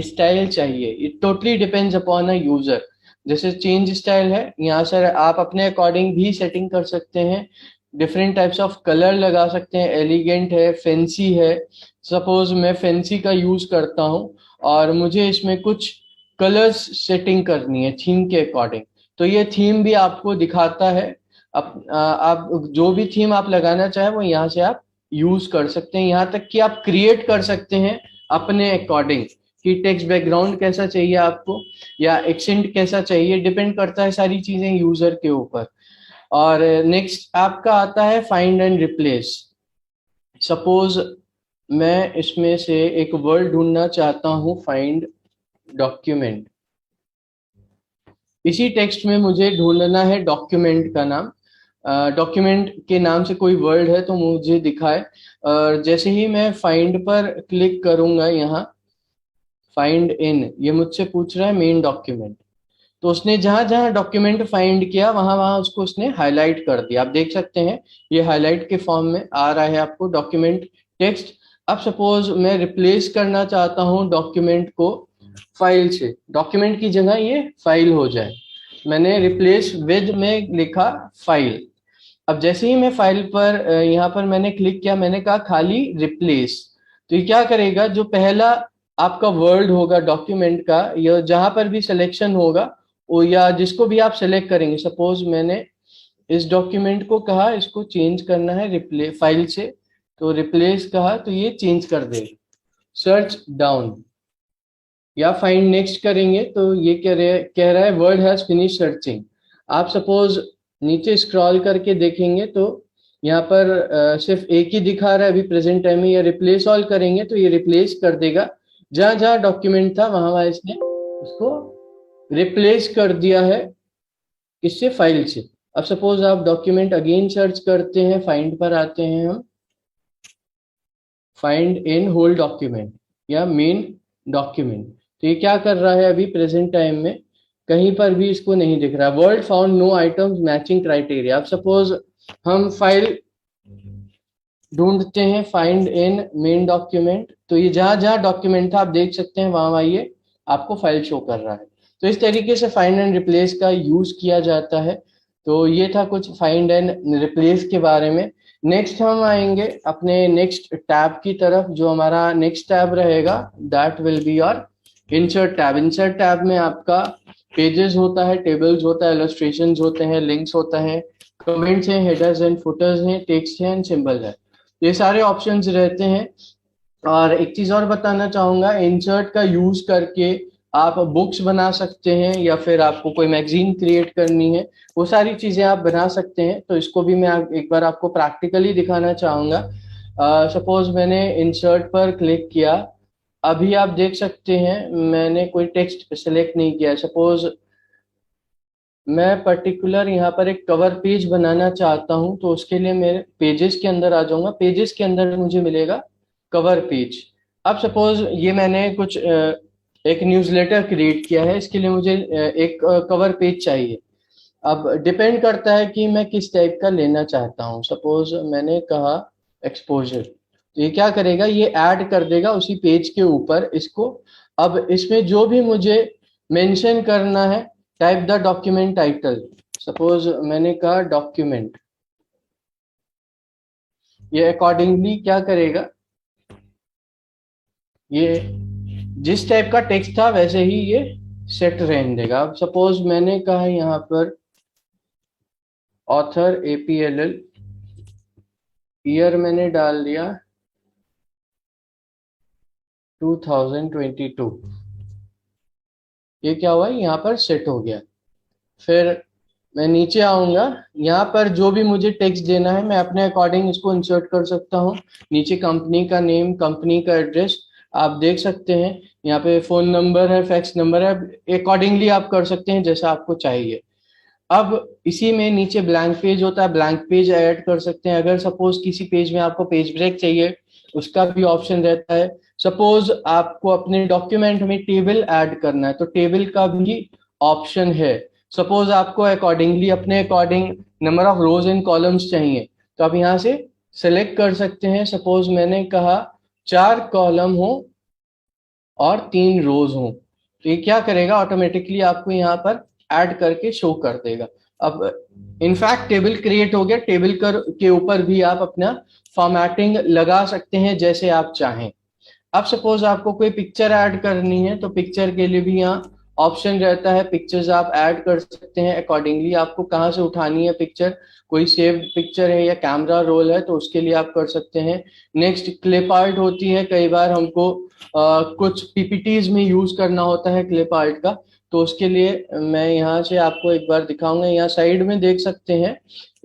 स्टाइल चाहिए। It totally depends upon a user. जैसे चेंज स्टाइल है, यहाँ से आप अपने अकॉर्डिंग भी सेटिंग कर सकते हैं, डिफरेंट टाइप्स ऑफ कलर लगा सकते हैं, एलिगेंट है, फैंसी है। सपोज मैं फैंसी का यूज करता हूँ और मुझे इसमें कुछ कलर्स सेटिंग करनी है थीम के अकॉर्डिंग, तो ये थीम भी आपको दिखाता है। आप जो भी थीम आप लगाना चाहे वो यहाँ से आप यूज कर सकते हैं। यहाँ तक कि आप क्रिएट कर सकते हैं अपने अकॉर्डिंग कि टेक्स्ट बैकग्राउंड कैसा चाहिए आपको या एक्सेंट कैसा चाहिए, डिपेंड करता है सारी चीजें यूजर के ऊपर। और नेक्स्ट आपका आता है फाइंड एंड रिप्लेस। सपोज मैं इसमें से एक वर्ड ढूंढना चाहता हूँ, फाइंड डॉक्यूमेंट। इसी टेक्स्ट में मुझे ढूंढना है डॉक्यूमेंट का नाम। डॉक्यूमेंट के नाम से कोई वर्ड है तो मुझे दिखाए। और जैसे ही मैं फाइंड पर क्लिक करूंगा, यहाँ फाइंड इन, ये मुझसे पूछ रहा है मेन डॉक्यूमेंट। तो उसने जहां जहां डॉक्यूमेंट फाइंड किया वहां वहां उसको उसने हाईलाइट कर दिया। आप देख सकते हैं ये हाईलाइट के फॉर्म में आ रहा है आपको डॉक्यूमेंट टेक्स्ट। अब सपोज मैं रिप्लेस करना चाहता हूं डॉक्यूमेंट को फाइल से, डॉक्यूमेंट की जगह ये फाइल हो जाए। मैंने रिप्लेस विद में लिखा फाइल। अब जैसे ही मैं फाइल पर यहाँ पर मैंने क्लिक किया, मैंने कहा खाली रिप्लेस, तो ये क्या करेगा, जो पहला आपका वर्ड होगा डॉक्यूमेंट का या जहां पर भी सिलेक्शन होगा वो, या जिसको भी आप सेलेक्ट करेंगे, सपोज मैंने इस डॉक्यूमेंट को कहा इसको चेंज करना है रिप्ले फाइल से, तो रिप्लेस कहा तो ये चेंज कर देगा। सर्च डाउन या फाइंड नेक्स्ट करेंगे तो ये कह रहा है वर्ड हैज फिनिश सर्चिंग। आप सपोज नीचे स्क्रॉल करके देखेंगे तो यहाँ पर सिर्फ एक ही दिखा रहा है अभी प्रेजेंट टाइम में, या रिप्लेस ऑल करेंगे तो ये रिप्लेस कर देगा। जहां जहां डॉक्यूमेंट था वहां वहां इसने उसको रिप्लेस कर दिया है, किससे, फाइल से। अब सपोज आप डॉक्यूमेंट अगेन सर्च करते हैं, फाइंड पर आते हैं हम, फाइंड इन होल डॉक्यूमेंट या मेन डॉक्यूमेंट, तो ये क्या कर रहा है अभी प्रेजेंट टाइम में, कहीं पर भी इसको नहीं दिख रहा। Word found no items matching criteria. अब सपोज हम फाइल ढूंढते हैं, फाइंड इन मेन डॉक्यूमेंट, तो ये जहां जहां डॉक्यूमेंट था आप देख सकते हैं वहां वहां ये आपको फाइल शो कर रहा है। तो इस तरीके से फाइंड एंड रिप्लेस का यूज किया जाता है। तो ये था कुछ फाइंड एंड रिप्लेस के बारे में। नेक्स्ट हम आएंगे अपने नेक्स्ट टैब की तरफ। जो हमारा नेक्स्ट टैब रहेगा that will be your insert tab. Insert tab में आपका पेजेस होता है, टेबल्स होता है, इलस्ट्रेशंस होते हैं, लिंक्स होता है, कमेंट्स हैं, हेडर्स एंड फुटर्स हैं, टेक्स्ट हैं एंड सिंबल है, ये सारे ऑप्शंस रहते हैं। और एक चीज और बताना चाहूंगा, इंसर्ट का यूज करके आप बुक्स बना सकते हैं या फिर आपको कोई मैगजीन क्रिएट करनी है, वो सारी चीजें आप बना सकते हैं। तो इसको भी मैं एक बार आपको प्रैक्टिकली दिखाना चाहूंगा। सपोज मैंने इंसर्ट पर क्लिक किया, अभी आप देख सकते हैं मैंने कोई टेक्स्ट सेलेक्ट नहीं किया। सपोज मैं पर्टिकुलर यहाँ पर एक कवर पेज बनाना चाहता हूँ, तो उसके लिए मैं पेजेस के अंदर आ जाऊंगा। पेजेस के अंदर मुझे मिलेगा कवर पेज। अब सपोज ये मैंने कुछ एक न्यूज़लेटर क्रिएट किया है, इसके लिए मुझे एक कवर पेज चाहिए। अब डिपेंड करता है कि मैं किस टाइप का लेना चाहता हूँ। सपोज मैंने कहा एक्सपोजर, तो ये क्या करेगा, ये ऐड कर देगा उसी पेज के ऊपर इसको। अब इसमें जो भी मुझे मेंशन करना है, type the document title. Suppose मैंने कहा डॉक्यूमेंट, ये अकॉर्डिंगली क्या करेगा, ये जिस टाइप का टेक्स्ट था वैसे ही ये सेट रहने देगा। अब सपोज मैंने कहा यहाँ पर ऑथर APLL, ईयर मैंने डाल दिया 2022, ये क्या हुआ, यहाँ पर सेट हो गया। फिर मैं नीचे आऊंगा, यहाँ पर जो भी मुझे टेक्स्ट देना है मैं अपने अकॉर्डिंग इसको इंसर्ट कर सकता हूँ। नीचे कंपनी का नेम, कंपनी का एड्रेस आप देख सकते हैं, यहाँ पे फोन नंबर है, फैक्स नंबर है, अकॉर्डिंगली आप कर सकते हैं जैसा आपको चाहिए। अब इसी में नीचे ब्लैंक पेज होता है, ब्लैंक पेज ऐड कर सकते हैं। अगर सपोज किसी पेज में आपको पेज ब्रेक चाहिए उसका भी ऑप्शन रहता है। सपोज आपको अपने डॉक्यूमेंट में टेबल ऐड करना है तो टेबल का भी ऑप्शन है। सपोज आपको अकॉर्डिंगली अपने according number of rose and columns चाहिए तो आप यहाँ से सेलेक्ट कर सकते हैं। सपोज मैंने कहा 4 कॉलम हो और 3 रोज हो तो ये क्या करेगा, ऑटोमेटिकली आपको यहाँ पर ऐड करके शो कर देगा। अब इनफैक्ट टेबल क्रिएट हो गया, टेबल के ऊपर भी आप अपना फॉर्मेटिंग लगा सकते हैं जैसे आप चाहें। अब सपोज आपको कोई पिक्चर ऐड करनी है तो पिक्चर के लिए भी यहाँ ऑप्शन रहता है, पिक्चर्स आप ऐड कर सकते हैं अकॉर्डिंगली आपको कहाँ से उठानी है पिक्चर, कोई सेव पिक्चर है या कैमरा रोल है तो उसके लिए आप कर सकते हैं। नेक्स्ट क्लिप आर्ट होती है, कई बार हमको कुछ पीपीटीज में यूज करना होता है क्लिप आर्ट का, तो उसके लिए मैं यहाँ से आपको एक बार दिखाऊंगा। यहाँ साइड में देख सकते हैं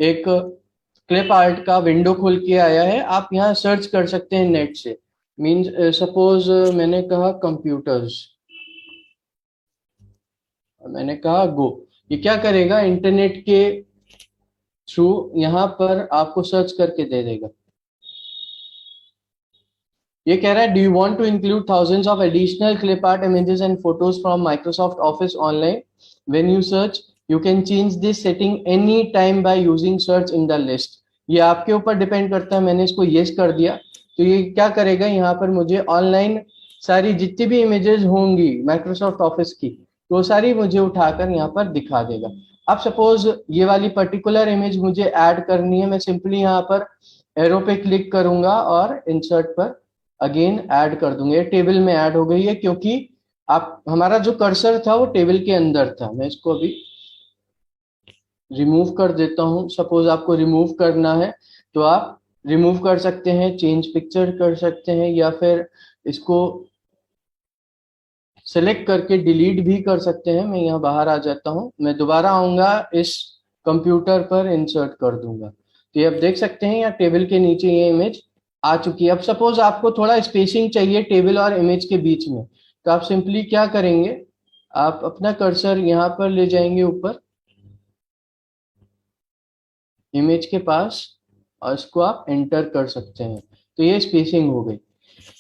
एक क्लिप आर्ट का विंडो खुल के आया है, आप यहाँ सर्च कर सकते हैं नेट से। मीन्स सपोज मैंने कहा कंप्यूटर्स, मैंने कहा गो, ये क्या करेगा इंटरनेट के थ्रू यहाँ पर आपको सर्च करके दे देगा। ये कह रहा है do you want to include thousands of additional clip art images and photos from Microsoft Office online, when you search you can change this setting any time by using search in the list. ये आपके ऊपर depend करता है, मैंने इसको yes कर दिया तो ये क्या करेगा यहाँ पर मुझे ऑनलाइन सारी जितनी भी इमेजेस होंगी माइक्रोसॉफ्ट ऑफिस की तो सारी मुझे उठाकर यहाँ पर दिखा देगा। अब सपोज ये वाली पर्टिकुलर इमेज मुझे ऐड करनी है, मैं सिंपली यहाँ पर एरो पे क्लिक करूंगा और इंसर्ट पर अगेन ऐड कर दूंगा। ये टेबल में ऐड हो गई है क्योंकि आप हमारा जो कर्सर था वो टेबल के अंदर था। मैं इसको अभी रिमूव कर देता हूँ। सपोज आपको रिमूव करना है तो आप रिमूव कर सकते हैं, चेंज पिक्चर कर सकते हैं या फिर इसको सेलेक्ट करके डिलीट भी कर सकते हैं। मैं यहाँ बाहर आ जाता हूँ, मैं दोबारा आऊंगा इस कंप्यूटर पर इंसर्ट कर दूंगा तो ये आप देख सकते हैं यहाँ टेबल के नीचे ये इमेज आ चुकी है। अब सपोज आपको थोड़ा स्पेसिंग चाहिए टेबल और इमेज के बीच में तो आप सिंपली क्या करेंगे, आप अपना कर्सर यहाँ पर ले जाएंगे ऊपर इमेज के पास और इसको आप एंटर कर सकते हैं तो ये स्पेसिंग हो गई।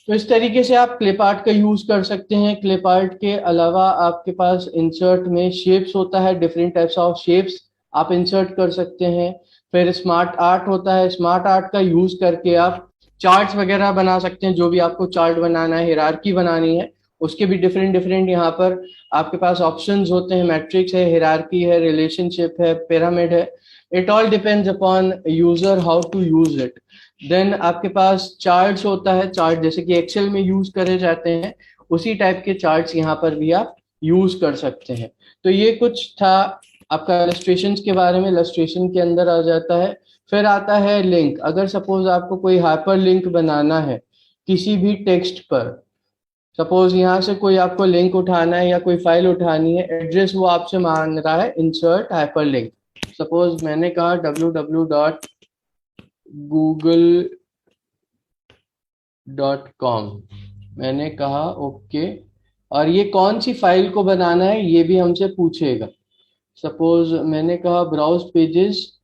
तो इस तरीके से आप क्लिप आर्ट का यूज कर सकते हैं। क्लिप आर्ट के अलावा आपके पास इंसर्ट में शेप्स होता है, डिफरेंट टाइप्स ऑफ शेप्स आप इंसर्ट कर सकते हैं। फिर स्मार्ट आर्ट होता है, स्मार्ट आर्ट का यूज करके आप चार्ट्स वगैरह बना सकते हैं, जो भी आपको चार्ट बनाना है, हिरार्की बनानी है उसके भी डिफरेंट डिफरेंट यहाँ पर आपके पास ऑप्शंस होते हैं। मैट्रिक्स है, हिरार्की है, रिलेशनशिप है, पिरामिड है, it all depends upon user how to use it. Then आपके पास चार्ट्स होता है, चार्ट जैसे कि एक्सेल में यूज करे जाते हैं उसी टाइप के चार्ट्स यहाँ पर भी आप यूज कर सकते हैं। तो ये कुछ था आपका इलस्ट्रेशन के बारे में। इलस्ट्रेशन के अंदर आ जाता है, फिर आता है लिंक। अगर सपोज आपको कोई हाइपर लिंक बनाना है किसी भी टेक्स्ट पर, सपोज यहाँ से कोई आपको लिंक उठाना है या कोई फाइल उठानी है, एड्रेस वो आपसे मांग रहा है इंसर्ट हाइपर लिंक। सपोज मैंने कहा www.google.com, मैंने कहा ओके, और ये कौन सी फाइल को बनाना है ये भी हमसे पूछेगा। सपोज मैंने कहा ब्राउज पेजेस,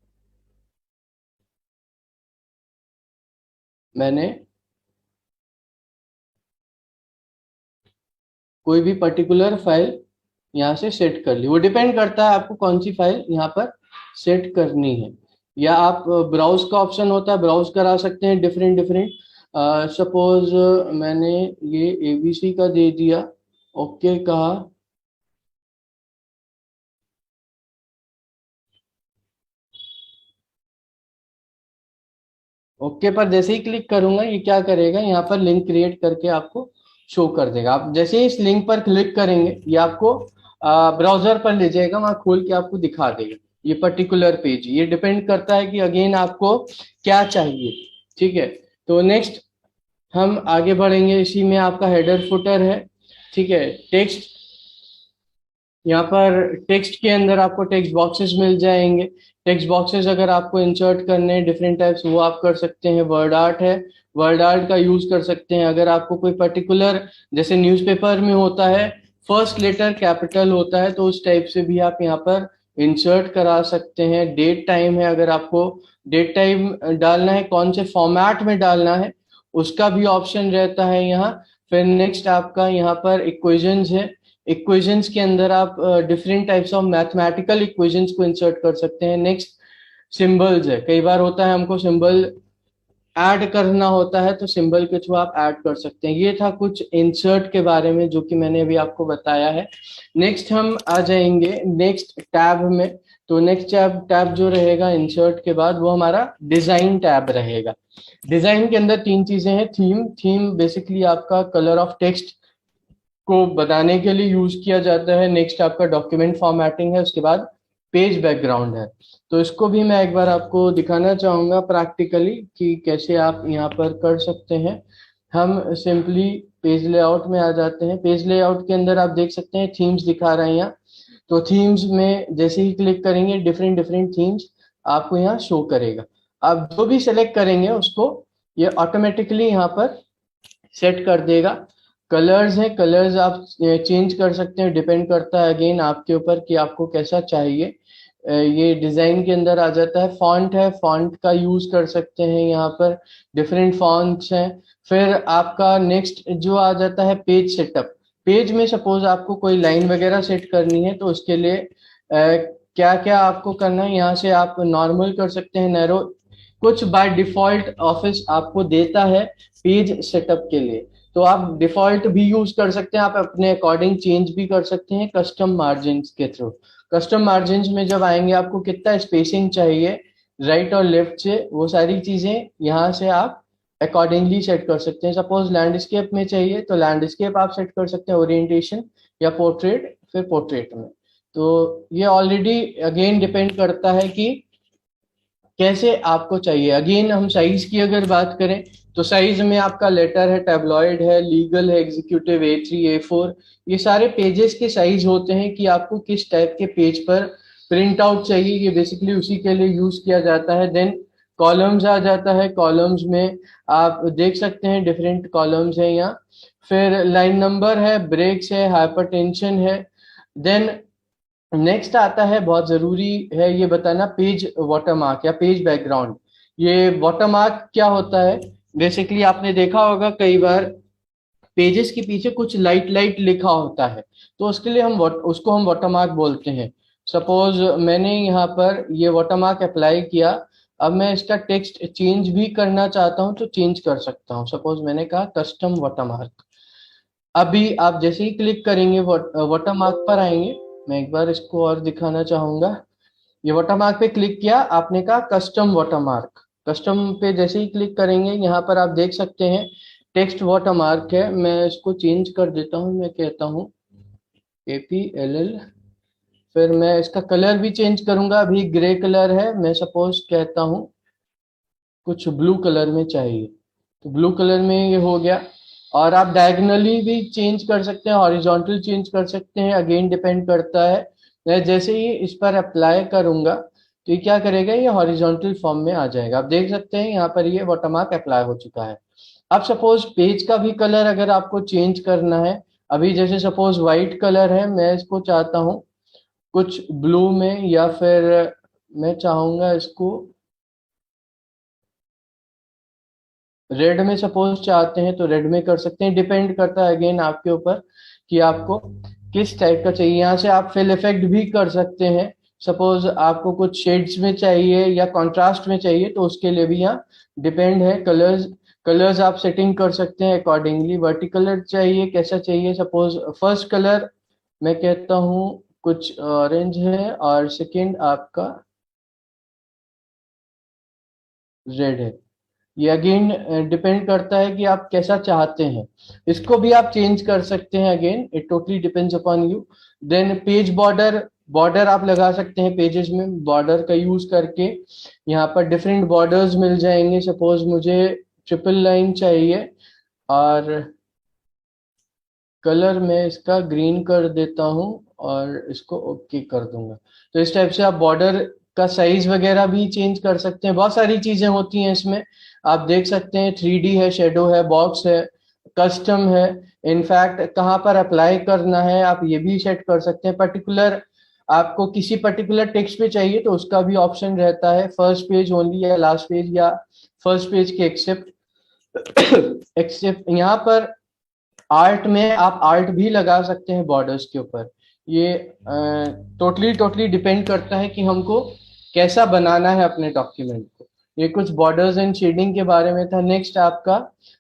मैंने कोई भी पर्टिकुलर फाइल यहाँ से सेट कर ली, वो डिपेंड करता है आपको कौन सी फाइल यहाँ पर सेट करनी है। या आप ब्राउज का ऑप्शन होता है, ब्राउज करा सकते हैं डिफरेंट डिफरेंट। सपोज मैंने ये एबीसी का दे दिया, ओके कहा, ओके पर जैसे ही क्लिक करूंगा ये क्या करेगा, यहाँ पर लिंक क्रिएट करके आपको शो कर देगा। आप जैसे ही इस लिंक पर क्लिक करेंगे ये आपको ब्राउजर पर ले जाएगा, वहां खोल के आपको दिखा देगा ये पर्टिकुलर पेज। ये डिपेंड करता है कि अगेन आपको क्या चाहिए, ठीक है। तो नेक्स्ट हम आगे बढ़ेंगे, इसी में आपका हेडर फुटर है, ठीक है। टेक्स्ट, यहाँ पर टेक्स्ट के अंदर आपको टेक्स्ट बॉक्सेस मिल जाएंगे। टेक्स्ट बॉक्सेस अगर आपको इंसर्ट करने हैं डिफरेंट टाइप्स, वो आप कर सकते हैं। वर्ड आर्ट है, वर्ड आर्ट का यूज कर सकते हैं। अगर आपको कोई पर्टिकुलर जैसे न्यूज़पेपर में होता है फर्स्ट लेटर कैपिटल होता है तो उस टाइप से भी आप यहाँ पर इंसर्ट करा सकते हैं। डेट टाइम है, अगर आपको डेट टाइम डालना है कौन से फॉर्मेट में डालना है उसका भी ऑप्शन रहता है यहाँ। फिर नेक्स्ट आपका यहाँ पर इक्वेशंस है, इक्वेशंस के अंदर आप different types of mathematical equations को इंसर्ट कर सकते हैं। नेक्स्ट सिंबल्स है, कई बार होता है हमको सिंबल ऐड करना होता है तो सिंबल के थ्रू आप ऐड कर सकते हैं। ये था कुछ इंसर्ट के बारे में जो कि मैंने अभी आपको बताया है। नेक्स्ट हम आ जाएंगे नेक्स्ट टैब में। तो नेक्स्ट टैब जो रहेगा इंसर्ट के बाद वो हमारा डिजाइन टैब रहेगा। डिजाइन के अंदर तीन चीजें हैं। थीम बेसिकली आपका कलर ऑफ टेक्स्ट को बताने के लिए यूज किया जाता है। नेक्स्ट आपका डॉक्यूमेंट फॉर्मेटिंग है, उसके बाद पेज बैकग्राउंड है। तो इसको भी मैं एक बार आपको दिखाना चाहूंगा प्रैक्टिकली कि कैसे आप यहाँ पर कर सकते हैं। हम सिंपली पेज लेआउट में आ जाते हैं। पेज लेआउट के अंदर आप देख सकते हैं थीम्स दिखा रहे हैं यहाँ। तो थीम्स में जैसे ही क्लिक करेंगे डिफरेंट डिफरेंट थीम्स आपको यहाँ शो करेगा। आप जो भी सेलेक्ट करेंगे उसको ये ऑटोमेटिकली यहाँ पर सेट कर देगा। कलर्स है, कलर्स आप चेंज कर सकते हैं, डिपेंड करता है अगेन आपके ऊपर कि आपको कैसा चाहिए। ये डिजाइन के अंदर आ जाता है। फॉन्ट है, फॉन्ट का यूज कर सकते हैं यहाँ पर, डिफरेंट फॉन्ट्स हैं। फिर आपका नेक्स्ट जो आ जाता है पेज सेटअप। पेज में सपोज आपको कोई लाइन वगैरह सेट करनी है तो उसके लिए क्या क्या आपको करना है, यहाँ से आप नॉर्मल कर सकते हैं, नैरो। कुछ बाय डिफॉल्ट ऑफिस आपको देता है पेज सेटअप के लिए, तो आप डिफॉल्ट भी यूज कर सकते हैं, आप अपने अकॉर्डिंग चेंज भी कर सकते हैं कस्टम मार्जिन के थ्रू। कस्टम मार्जिन में जब आएंगे आपको कितना स्पेसिंग चाहिए राइट और लेफ्ट से, वो सारी चीजें यहाँ से आप अकॉर्डिंगली सेट कर सकते हैं। सपोज लैंडस्केप में चाहिए तो लैंडस्केप आप सेट कर सकते हैं, ओरिएंटेशन या पोर्ट्रेट, फिर पोर्ट्रेट में। तो ये ऑलरेडी अगेन डिपेंड करता है कि कैसे आपको चाहिए। अगेन हम साइज की अगर बात करें तो साइज में आपका लेटर है, टैबलॉइड है, लीगल है, एग्जीक्यूटिव, A3, A4, ये सारे पेजेस के साइज होते हैं कि आपको किस टाइप के पेज पर प्रिंट आउट चाहिए। ये बेसिकली उसी के लिए यूज किया जाता है। देन कॉलम्स आ जाता है। कॉलम्स में आप देख सकते हैं डिफरेंट कॉलम्स हैं यहाँ। फिर लाइन नंबर है, ब्रेक्स है, हाइपरटेंशन है। देन नेक्स्ट आता है, बहुत जरूरी है ये बताना, पेज वाटरमार्क या पेज बैकग्राउंड। ये वाटरमार्क क्या होता है, बेसिकली आपने देखा होगा कई बार पेजेस के पीछे कुछ लाइट लाइट लिखा होता है, तो उसके लिए उसको हम वाटरमार्क बोलते हैं। सपोज मैंने यहाँ पर ये वाटरमार्क अप्लाई किया, अब मैं इसका टेक्स्ट चेंज भी करना चाहता हूँ तो चेंज कर सकता हूँ। सपोज मैंने कहा कस्टम वाटरमार्क। अभी आप जैसे ही क्लिक करेंगे वाटरमार्क पर आएंगे। मैं एक बार इसको और दिखाना चाहूंगा। ये वाटरमार्क पे क्लिक किया, आपने कहा कस्टम वाटरमार्क। कस्टम पे जैसे ही क्लिक करेंगे यहाँ पर आप देख सकते हैं टेक्स्ट वाटरमार्क है। मैं इसको चेंज कर देता हूँ, मैं कहता हूँ APLL। फिर मैं इसका कलर भी चेंज करूंगा, अभी ग्रे कलर है, मैं सपोज कहता हूँ कुछ ब्लू कलर में चाहिए, तो ब्लू कलर में ये हो गया। और आप डायगनली भी चेंज कर सकते हैं, हॉरिजॉन्टल चेंज कर सकते हैं, अगेन डिपेंड करता है। मैं जैसे ही इस पर अप्लाई करूंगा तो ये क्या करेगा, ये हॉरिजॉन्टल फॉर्म में आ जाएगा। आप देख सकते हैं यहाँ पर ये वाटरमार्क अप्लाई हो चुका है। अब सपोज पेज का भी कलर अगर आपको चेंज करना है, अभी जैसे सपोज व्हाइट कलर है, मैं इसको चाहता हूँ कुछ ब्लू में, या फिर मैं चाहूंगा इसको रेड में, सपोज चाहते हैं तो रेड में कर सकते हैं। डिपेंड करता है अगेन आपके ऊपर कि आपको किस टाइप का चाहिए। यहाँ से आप फिल इफेक्ट भी कर सकते हैं। सपोज आपको कुछ शेड्स में चाहिए या कंट्रास्ट में चाहिए तो उसके लिए भी यहाँ डिपेंड है। कलर्स आप सेटिंग कर सकते हैं अकॉर्डिंगली। वर्टिकलर चाहिए, कैसा चाहिए, सपोज फर्स्ट कलर मैं कहता हूँ कुछ ऑरेंज है और सेकंड आपका रेड है। ये अगेन डिपेंड करता है कि आप कैसा चाहते हैं। इसको भी आप चेंज कर सकते हैं, again it totally depends upon you. Then page border, border आप लगा सकते हैं पेजेस में, बॉर्डर का यूज करके यहाँ पर डिफरेंट बॉर्डर्स मिल जाएंगे। सपोज मुझे ट्रिपल लाइन चाहिए और कलर मैं इसका ग्रीन कर देता हूँ और इसको ओके कर दूंगा। तो इस टाइप से आप बॉर्डर का साइज वगैरह भी चेंज कर सकते हैं। बहुत सारी चीजें होती हैं इसमें, आप देख सकते हैं 3D है, शेडो है, बॉक्स है, कस्टम है। इनफैक्ट कहाँ पर अप्लाई करना है आप ये भी सेट कर सकते हैं। पर्टिकुलर आपको किसी पर्टिकुलर टेक्स्ट पे चाहिए तो उसका भी ऑप्शन रहता है, फर्स्ट पेज ओनली या लास्ट पेज या फर्स्ट पेज के एक्सेप्ट। एक्सेप्ट यहाँ पर आर्ट में आप आर्ट भी लगा सकते हैं बॉर्डर्स के ऊपर। ये टोटली टोटली डिपेंड करता है कि हमको कैसा बनाना है अपने डॉक्यूमेंट को। ये कुछ बॉर्डर्स एंड शेडिंग के बारे में था। नेक्स्ट आपका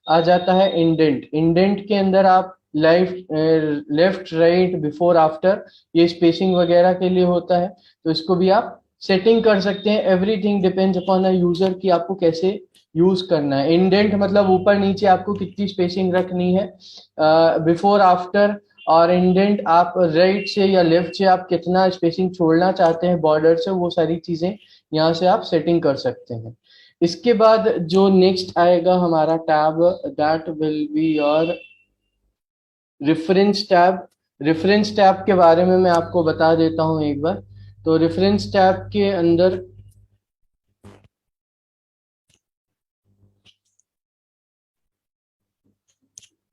आ जाता है इंडेंट। इंडेंट के अंदर आप लेफ्ट राइट बिफोर आफ्टर ये स्पेसिंग वगैरह के लिए होता है, तो इसको भी आप सेटिंग कर सकते हैं। Everything depends upon a user कि आपको कैसे यूज करना है। इंडेंट मतलब ऊपर नीचे आपको कितनी स्पेसिंग रखनी है, बिफोर आफ्टर। और इंडेंट आप राइट से या लेफ्ट से आप कितना स्पेसिंग छोड़ना चाहते हैं बॉर्डर से, वो सारी चीजें यहाँ से आप सेटिंग कर सकते हैं। इसके बाद जो नेक्स्ट आएगा हमारा tab, that will be your reference tab. Reference tab के बारे में मैं आपको बता देता हूँ एक बार। तो रेफरेंस टैब के अंदर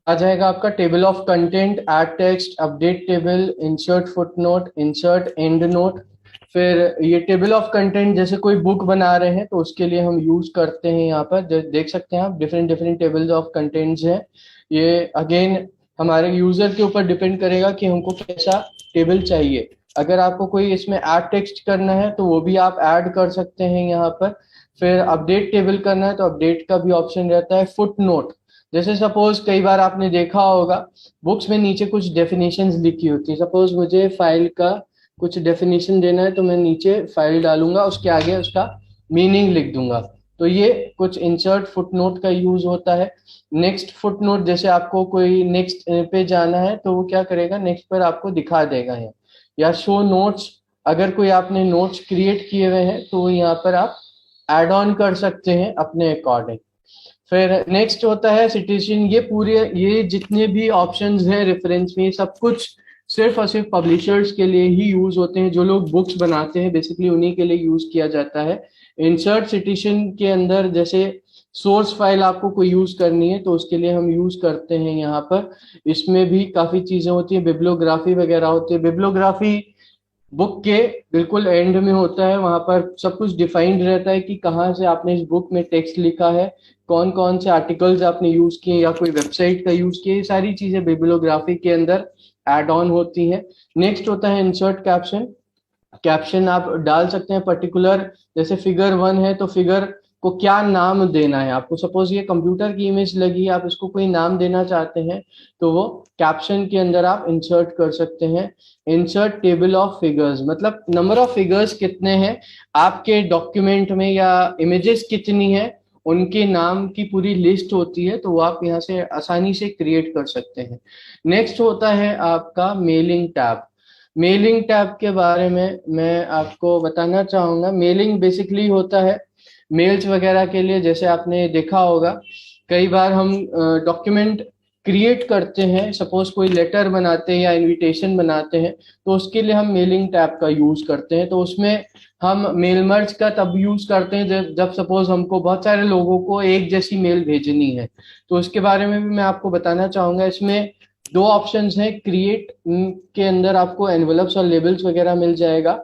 आ जाएगा आपका table of content, add text, update table, insert footnote, insert and note. फिर ये टेबल ऑफ कंटेंट जैसे कोई बुक बना रहे हैं तो उसके लिए हम यूज करते हैं। यहाँ पर देख सकते हैं आप different different tables of contents हैं। ये अगेन हमारे यूजर के ऊपर डिपेंड करेगा कि हमको कैसा टेबल चाहिए। अगर आपको कोई इसमें ऐड टेक्स्ट करना है तो वो भी आप ऐड कर सकते हैं यहाँ पर। फिर अपडेट टेबल करना है तो अपडेट का भी ऑप्शन रहता है। फुट नोट, जैसे सपोज कई बार आपने देखा होगा बुक्स में नीचे कुछ डेफिनेशंस लिखी होती है। सपोज मुझे फाइल का कुछ डेफिनेशन देना है तो मैं नीचे फाइल डालूंगा, उसके आगे उसका मीनिंग लिख दूंगा। तो ये कुछ इंसर्ट फुटनोट का यूज होता है। नेक्स्ट फुटनोट, जैसे आपको कोई नेक्स्ट पे जाना है तो वो क्या करेगा, नेक्स्ट पर आपको दिखा देगा यहाँ। या शो नोट्स, अगर कोई आपने नोट्स क्रिएट किए हुए हैं तो यहाँ पर आप एड ऑन कर सकते हैं अपने अकॉर्डिंग। फिर नेक्स्ट होता है सिटिजन। ये पूरे ये जितने भी ऑप्शंस हैं रेफरेंस में, सब कुछ सिर्फ और सिर्फ पब्लिशर्स के लिए ही यूज होते हैं। जो लोग बुक्स बनाते हैं बेसिकली उन्हीं के लिए यूज किया जाता है। इंसर्ट सिटिजन के अंदर जैसे सोर्स फाइल आपको कोई यूज करनी है तो उसके लिए हम यूज करते हैं यहाँ पर। इसमें भी काफी चीजें होती हैं, बिब्लियोग्राफी वगैरह होती है। बिब्लियोग्राफी बुक के बिल्कुल एंड में होता है, वहां पर सब कुछ डिफाइंड रहता है कि कहाँ से आपने इस बुक में टेक्स्ट लिखा है, कौन कौन से आर्टिकल्स आपने यूज किए या कोई वेबसाइट का यूज किया, ये सारी चीजें बिब्लियोग्राफी के अंदर एड ऑन होती हैं। नेक्स्ट होता है इंसर्ट कैप्शन। कैप्शन आप डाल सकते हैं पर्टिकुलर, जैसे फिगर 1 है तो फिगर को क्या नाम देना है आपको। सपोज ये कंप्यूटर की इमेज लगी, आप इसको कोई नाम देना चाहते हैं तो वो कैप्शन के अंदर आप इंसर्ट कर सकते हैं। इंसर्ट टेबल ऑफ फिगर्स, मतलब नंबर ऑफ फिगर्स कितने हैं आपके डॉक्यूमेंट में या इमेजेस कितनी है, उनके नाम की पूरी लिस्ट होती है, तो वो आप यहाँ से आसानी से क्रिएट कर सकते हैं। नेक्स्ट होता है आपका मेलिंग टैब। मेलिंग टैब के बारे में मैं आपको बताना चाहूंगा। मेलिंग बेसिकली होता है मेल्स वगैरह के लिए। जैसे आपने देखा होगा कई बार हम डॉक्यूमेंट क्रिएट करते हैं, सपोज कोई लेटर बनाते हैं या इनविटेशन बनाते हैं, तो उसके लिए हम मेलिंग टैब का यूज करते हैं। तो उसमें हम मेल मर्ज का तब यूज करते हैं जब सपोज हमको बहुत सारे लोगों को एक जैसी मेल भेजनी है। तो उसके बारे में भी मैं आपको बताना चाहूंगा। इसमें दो ऑप्शंस हैं। क्रिएट के अंदर आपको एनवलप्स और लेबल्स वगैरह मिल जाएगा।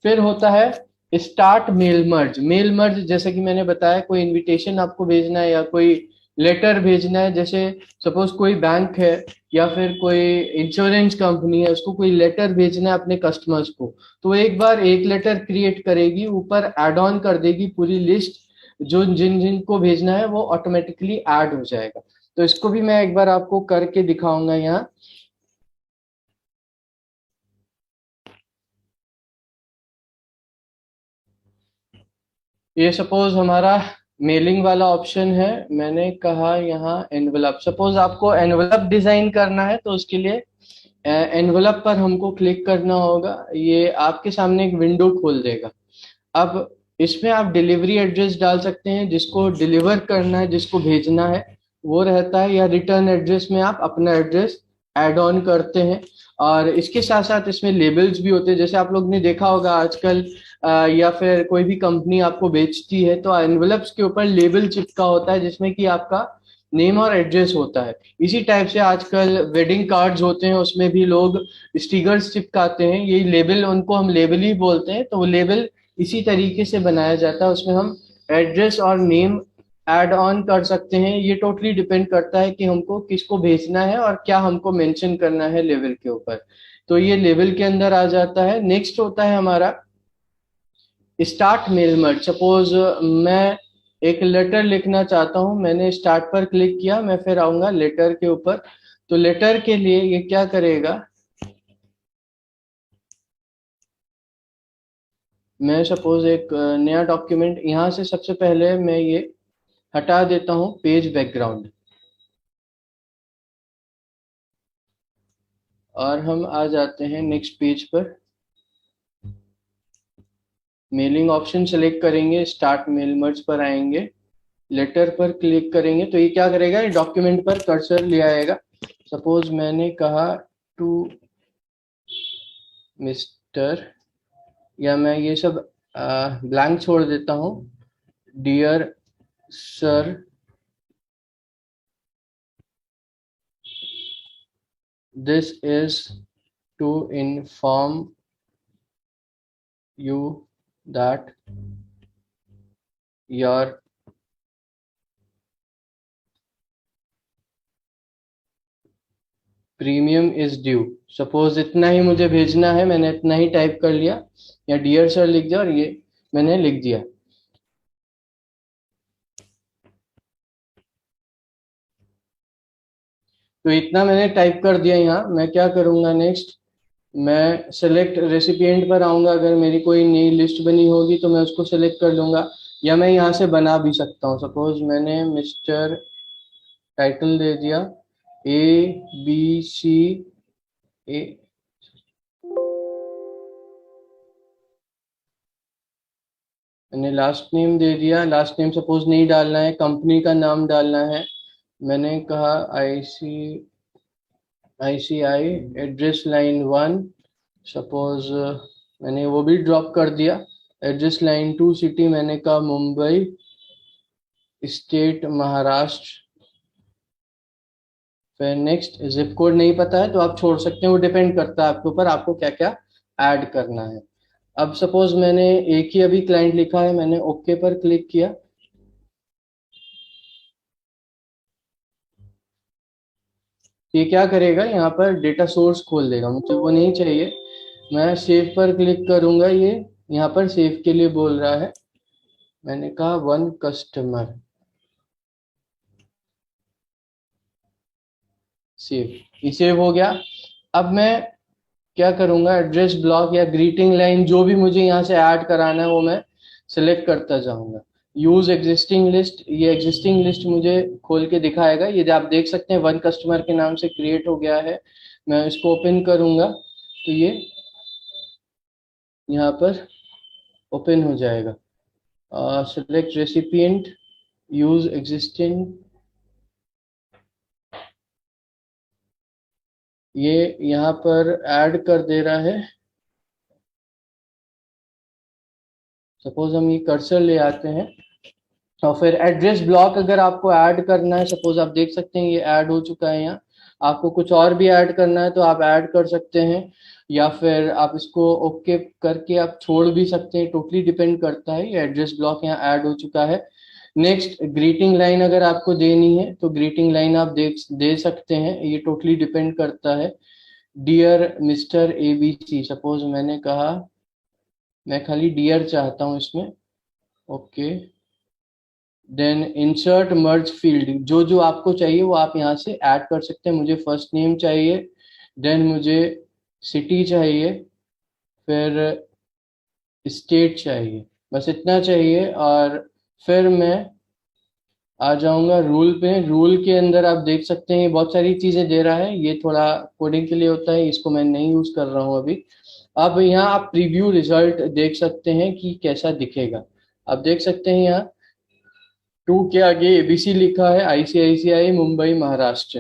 फिर होता है start mail merge. Mail merge जैसे कि मैंने बताया, कोई इनविटेशन आपको भेजना है या कोई लेटर भेजना है, जैसे सपोज कोई बैंक है या फिर कोई इंश्योरेंस कंपनी है, उसको कोई लेटर भेजना है अपने कस्टमर्स को, तो एक बार एक लेटर क्रिएट करेगी, ऊपर एड ऑन कर देगी पूरी लिस्ट, जो जिन जिन को भेजना है वो ऑटोमेटिकली ऐड हो जाएगा। तो इसको भी मैं एक बार आपको करके दिखाऊंगा यहाँ। ये सपोज हमारा मेलिंग वाला ऑप्शन है। मैंने कहा यहाँ एनवलप, सपोज आपको एनवलप डिजाइन करना है तो उसके लिए एनवलप पर हमको क्लिक करना होगा। ये आपके सामने एक विंडो खोल देगा। अब इसमें आप डिलीवरी एड्रेस डाल सकते हैं, जिसको डिलीवर करना है, जिसको भेजना है वो रहता है, या रिटर्न एड्रेस में आप अपना एड्रेस ऐड ऑन करते हैं। और इसके साथ साथ इसमें लेबल्स भी होते हैं। जैसे आप लोग ने देखा होगा आजकल या फिर कोई भी कंपनी आपको बेचती है तो एनवलप्स के ऊपर लेबल चिपका होता है जिसमें कि आपका नेम और एड्रेस होता है। इसी टाइप से आजकल वेडिंग कार्ड्स होते हैं, उसमें भी लोग स्टिकर्स चिपकाते हैं। ये लेबल, उनको हम लेबल ही बोलते हैं। तो वो लेबल इसी तरीके से बनाया जाता है, उसमें हम एड्रेस और नेम ऐड ऑन कर सकते हैं। ये टोटली डिपेंड करता है कि हमको किसको भेजना है और क्या हमको मेंशन करना है लेवल के ऊपर। तो ये लेवल के अंदर आ जाता है। नेक्स्ट होता है हमारा स्टार्ट मेल मर्ज। सपोज मैं एक लेटर लिखना चाहता हूं, मैंने स्टार्ट पर क्लिक किया, मैं फिर आऊंगा लेटर के ऊपर। तो लेटर के लिए ये क्या करेगा, मैं सपोज एक नया डॉक्यूमेंट यहां से सबसे पहले मैं ये हटा देता हूं पेज बैकग्राउंड, और हम आ जाते हैं नेक्स्ट पेज पर। मेलिंग ऑप्शन सेलेक्ट करेंगे, स्टार्ट मेल मर्ज पर आएंगे, लेटर पर क्लिक करेंगे तो ये क्या करेगा, ये डॉक्यूमेंट पर कर्सर ले आएगा। सपोज मैंने कहा टू मिस्टर, या मैं ये सब ब्लैंक छोड़ देता हूँ, dear sir, this is to inform you that your premium is due. Suppose इतना ही मुझे भेजना है, मैंने इतना ही टाइप कर लिया, या डियर सर लिख दिया और ये मैंने लिख दिया। तो इतना मैंने टाइप कर दिया। यहाँ मैं क्या करूंगा, नेक्स्ट मैं सेलेक्ट रेसिपिएंट पर आऊंगा। अगर मेरी कोई नई लिस्ट बनी होगी तो मैं उसको सेलेक्ट कर लूंगा, या मैं यहाँ से बना भी सकता हूँ। सपोज मैंने मिस्टर टाइटल दे दिया A B C A, मैंने लास्ट नेम दे दिया। लास्ट नेम सपोज नहीं डालना है, कंपनी का नाम डालना है। मैंने कहा ICI एड्रेस लाइन 1। सपोज मैंने वो भी ड्रॉप कर दिया। एड्रेस लाइन 2 सिटी मैंने कहा मुंबई, स्टेट महाराष्ट्र। फिर नेक्स्ट जिप कोड नहीं पता है तो आप छोड़ सकते हैं, वो डिपेंड करता है आपके ऊपर, आपको क्या क्या ऐड करना है। अब सपोज मैंने एक ही अभी क्लाइंट लिखा है, मैंने ओके पर क्लिक किया। ये क्या करेगा, यहाँ पर डेटा सोर्स खोल देगा, मुझे वो नहीं चाहिए। मैं सेव पर क्लिक करूंगा, ये यहाँ पर सेव के लिए बोल रहा है। मैंने कहा 1 कस्टमर, सेव। ये सेव हो गया। अब मैं क्या करूंगा, एड्रेस ब्लॉक या ग्रीटिंग लाइन जो भी मुझे यहाँ से ऐड कराना है वो मैं सिलेक्ट करता जाऊंगा। यूज एग्जिस्टिंग लिस्ट, ये एग्जिस्टिंग लिस्ट मुझे खोल के दिखाएगा। ये जो आप देख सकते हैं 1 कस्टमर के नाम से क्रिएट हो गया है। मैं इसको ओपन करूंगा तो ये यहाँ पर ओपन हो जाएगा। सिलेक्ट रेसिपिएंट, यूज एग्जिस्टिंग, ये यहाँ पर ऐड कर दे रहा है। सपोज हम ये कर्सर ले आते हैं और फिर एड्रेस ब्लॉक अगर आपको ऐड करना है, सपोज आप देख सकते हैं ये ऐड हो चुका है। यहाँ आपको कुछ और भी ऐड करना है तो आप ऐड कर सकते हैं, या फिर आप इसको ओके करके आप छोड़ भी सकते हैं, टोटली डिपेंड करता है। ये एड्रेस ब्लॉक यहाँ ऐड हो चुका है। नेक्स्ट ग्रीटिंग लाइन अगर आपको देनी है तो ग्रीटिंग लाइन आप दे सकते हैं, ये टोटली डिपेंड करता है। डियर मिस्टर ABC, सपोज मैंने कहा मैं खाली डियर चाहता हूँ इसमें, okay. Then insert merge field, जो जो आपको चाहिए वो आप यहाँ से ऐड कर सकते हैं। मुझे फर्स्ट नेम चाहिए, देन मुझे सिटी चाहिए, फिर स्टेट चाहिए, बस इतना चाहिए। और फिर मैं आ जाऊंगा रूल पे। रूल के अंदर आप देख सकते हैं बहुत सारी चीजें दे रहा है, ये थोड़ा कोडिंग के लिए होता है, इसको मैं नहीं यूज कर रहा हूँ अभी। अब यहाँ आप प्रीव्यू रिजल्ट देख सकते हैं कि कैसा दिखेगा। आप देख सकते हैं यहाँ 2 के आगे ABC लिखा है, ICICI मुंबई महाराष्ट्र।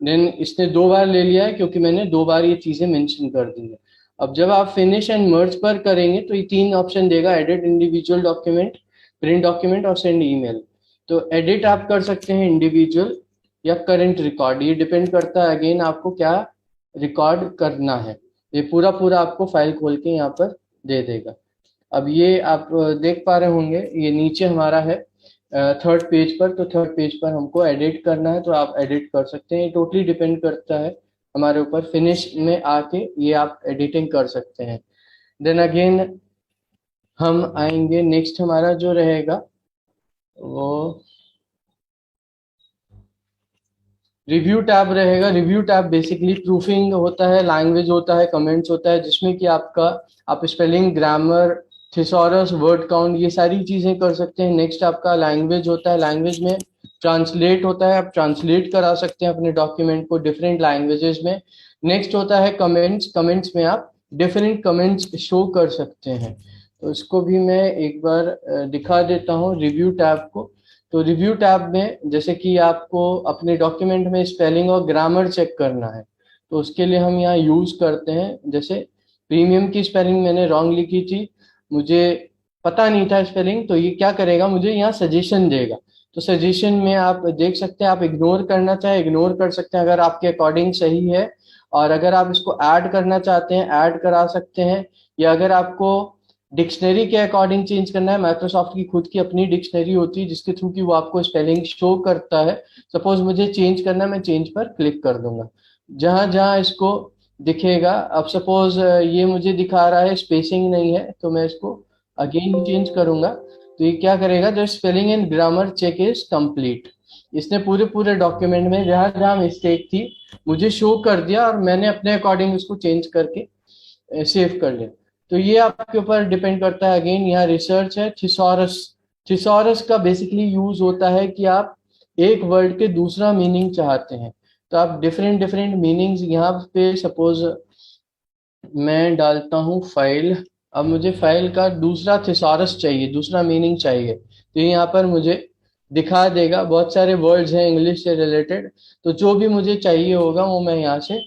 देन इसने 2 बार ले लिया है क्योंकि मैंने 2 बार ये चीजें मेंशन कर दी है। अब जब आप फिनिश एंड मर्ज पर करेंगे तो ये 3 ऑप्शन देगा, edit individual document, print document और सेंड ईमेल। तो एडिट आप कर सकते हैं इंडिविजुअल या करंट रिकॉर्ड, ये डिपेंड करता है अगेन आपको क्या रिकॉर्ड करना है। ये पूरा पूरा आपको फाइल खोल के यहाँ पर दे देगा। अब ये आप देख पा रहे होंगे, ये नीचे हमारा है थर्ड पेज पर, तो थर्ड पेज पर हमको एडिट करना है तो आप एडिट कर सकते हैं। टोटली डिपेंड करता है हमारे ऊपर, फिनिश में आके ये आप एडिटिंग कर सकते हैं। देन अगेन हम आएंगे, नेक्स्ट हमारा जो रहेगा वो रिव्यू टैब रहेगा। रिव्यू टैब बेसिकली प्रूफिंग होता है, लैंग्वेज होता है, कमेंट्स होता है, जिसमें कि आप spelling, grammar, thesaurus, word count, ये सारी चीजें कर सकते हैं। नेक्स्ट आपका लैंग्वेज होता है, लैंग्वेज में ट्रांसलेट होता है, आप ट्रांसलेट करा सकते हैं अपने डॉक्यूमेंट को डिफरेंट लैंग्वेजेस में। नेक्स्ट होता है कमेंट्स, कमेंट्स में आप डिफरेंट कमेंट्स शो कर सकते हैं। तो इसको भी मैं एक बार दिखा देता हूँ रिव्यू टैब को। तो रिव्यू टैब में जैसे कि आपको अपने डॉक्यूमेंट में स्पेलिंग और ग्रामर चेक करना है, तो उसके लिए हम यहाँ यूज करते हैं, जैसे प्रीमियम की स्पेलिंग मैंने रॉन्ग लिखी थी, मुझे पता नहीं था स्पेलिंग, तो ये क्या करेगा, मुझे यहाँ सजेशन देगा। तो सजेशन में आप देख सकते हैं, आप इग्नोर करना चाहे इग्नोर कर सकते हैं अगर आपके अकॉर्डिंग सही है, और अगर आप इसको ऐड करना चाहते हैं ऐड करा सकते हैं, या अगर आपको डिक्शनरी के अकॉर्डिंग चेंज करना है, माइक्रोसॉफ्ट की खुद की अपनी डिक्शनरी होती है जिसके थ्रू की वो आपको स्पेलिंग शो करता है। सपोज मुझे चेंज करना है, मैं चेंज पर क्लिक कर दूंगा, जहां जहां इसको दिखेगा। अब सपोज ये मुझे दिखा रहा है स्पेसिंग नहीं है, तो मैं इसको अगेन चेंज करूंगा, तो ये क्या करेगा, the spelling and grammar check is complete. इसने पूरे पूरे डॉक्यूमेंट में जहां जहां मिस्टेक थी मुझे शो कर दिया, और मैंने अपने अकॉर्डिंग उसको चेंज करके सेव कर लिया। तो ये आपके ऊपर डिपेंड करता है। अगेन यहाँ रिसर्च है, थिसॉरस। थिसॉरस का बेसिकली यूज होता है कि आप एक वर्ड के दूसरा मीनिंग चाहते हैं, तो आप डिफरेंट डिफरेंट मीनिंग्स यहाँ पे, सपोज मैं डालता हूँ फाइल, अब मुझे फाइल का दूसरा थिसॉरस चाहिए, दूसरा मीनिंग चाहिए, तो यहाँ पर मुझे दिखा देगा। बहुत सारे वर्ड्स हैं इंग्लिश से रिलेटेड, तो जो भी मुझे चाहिए होगा वो मैं यहाँ से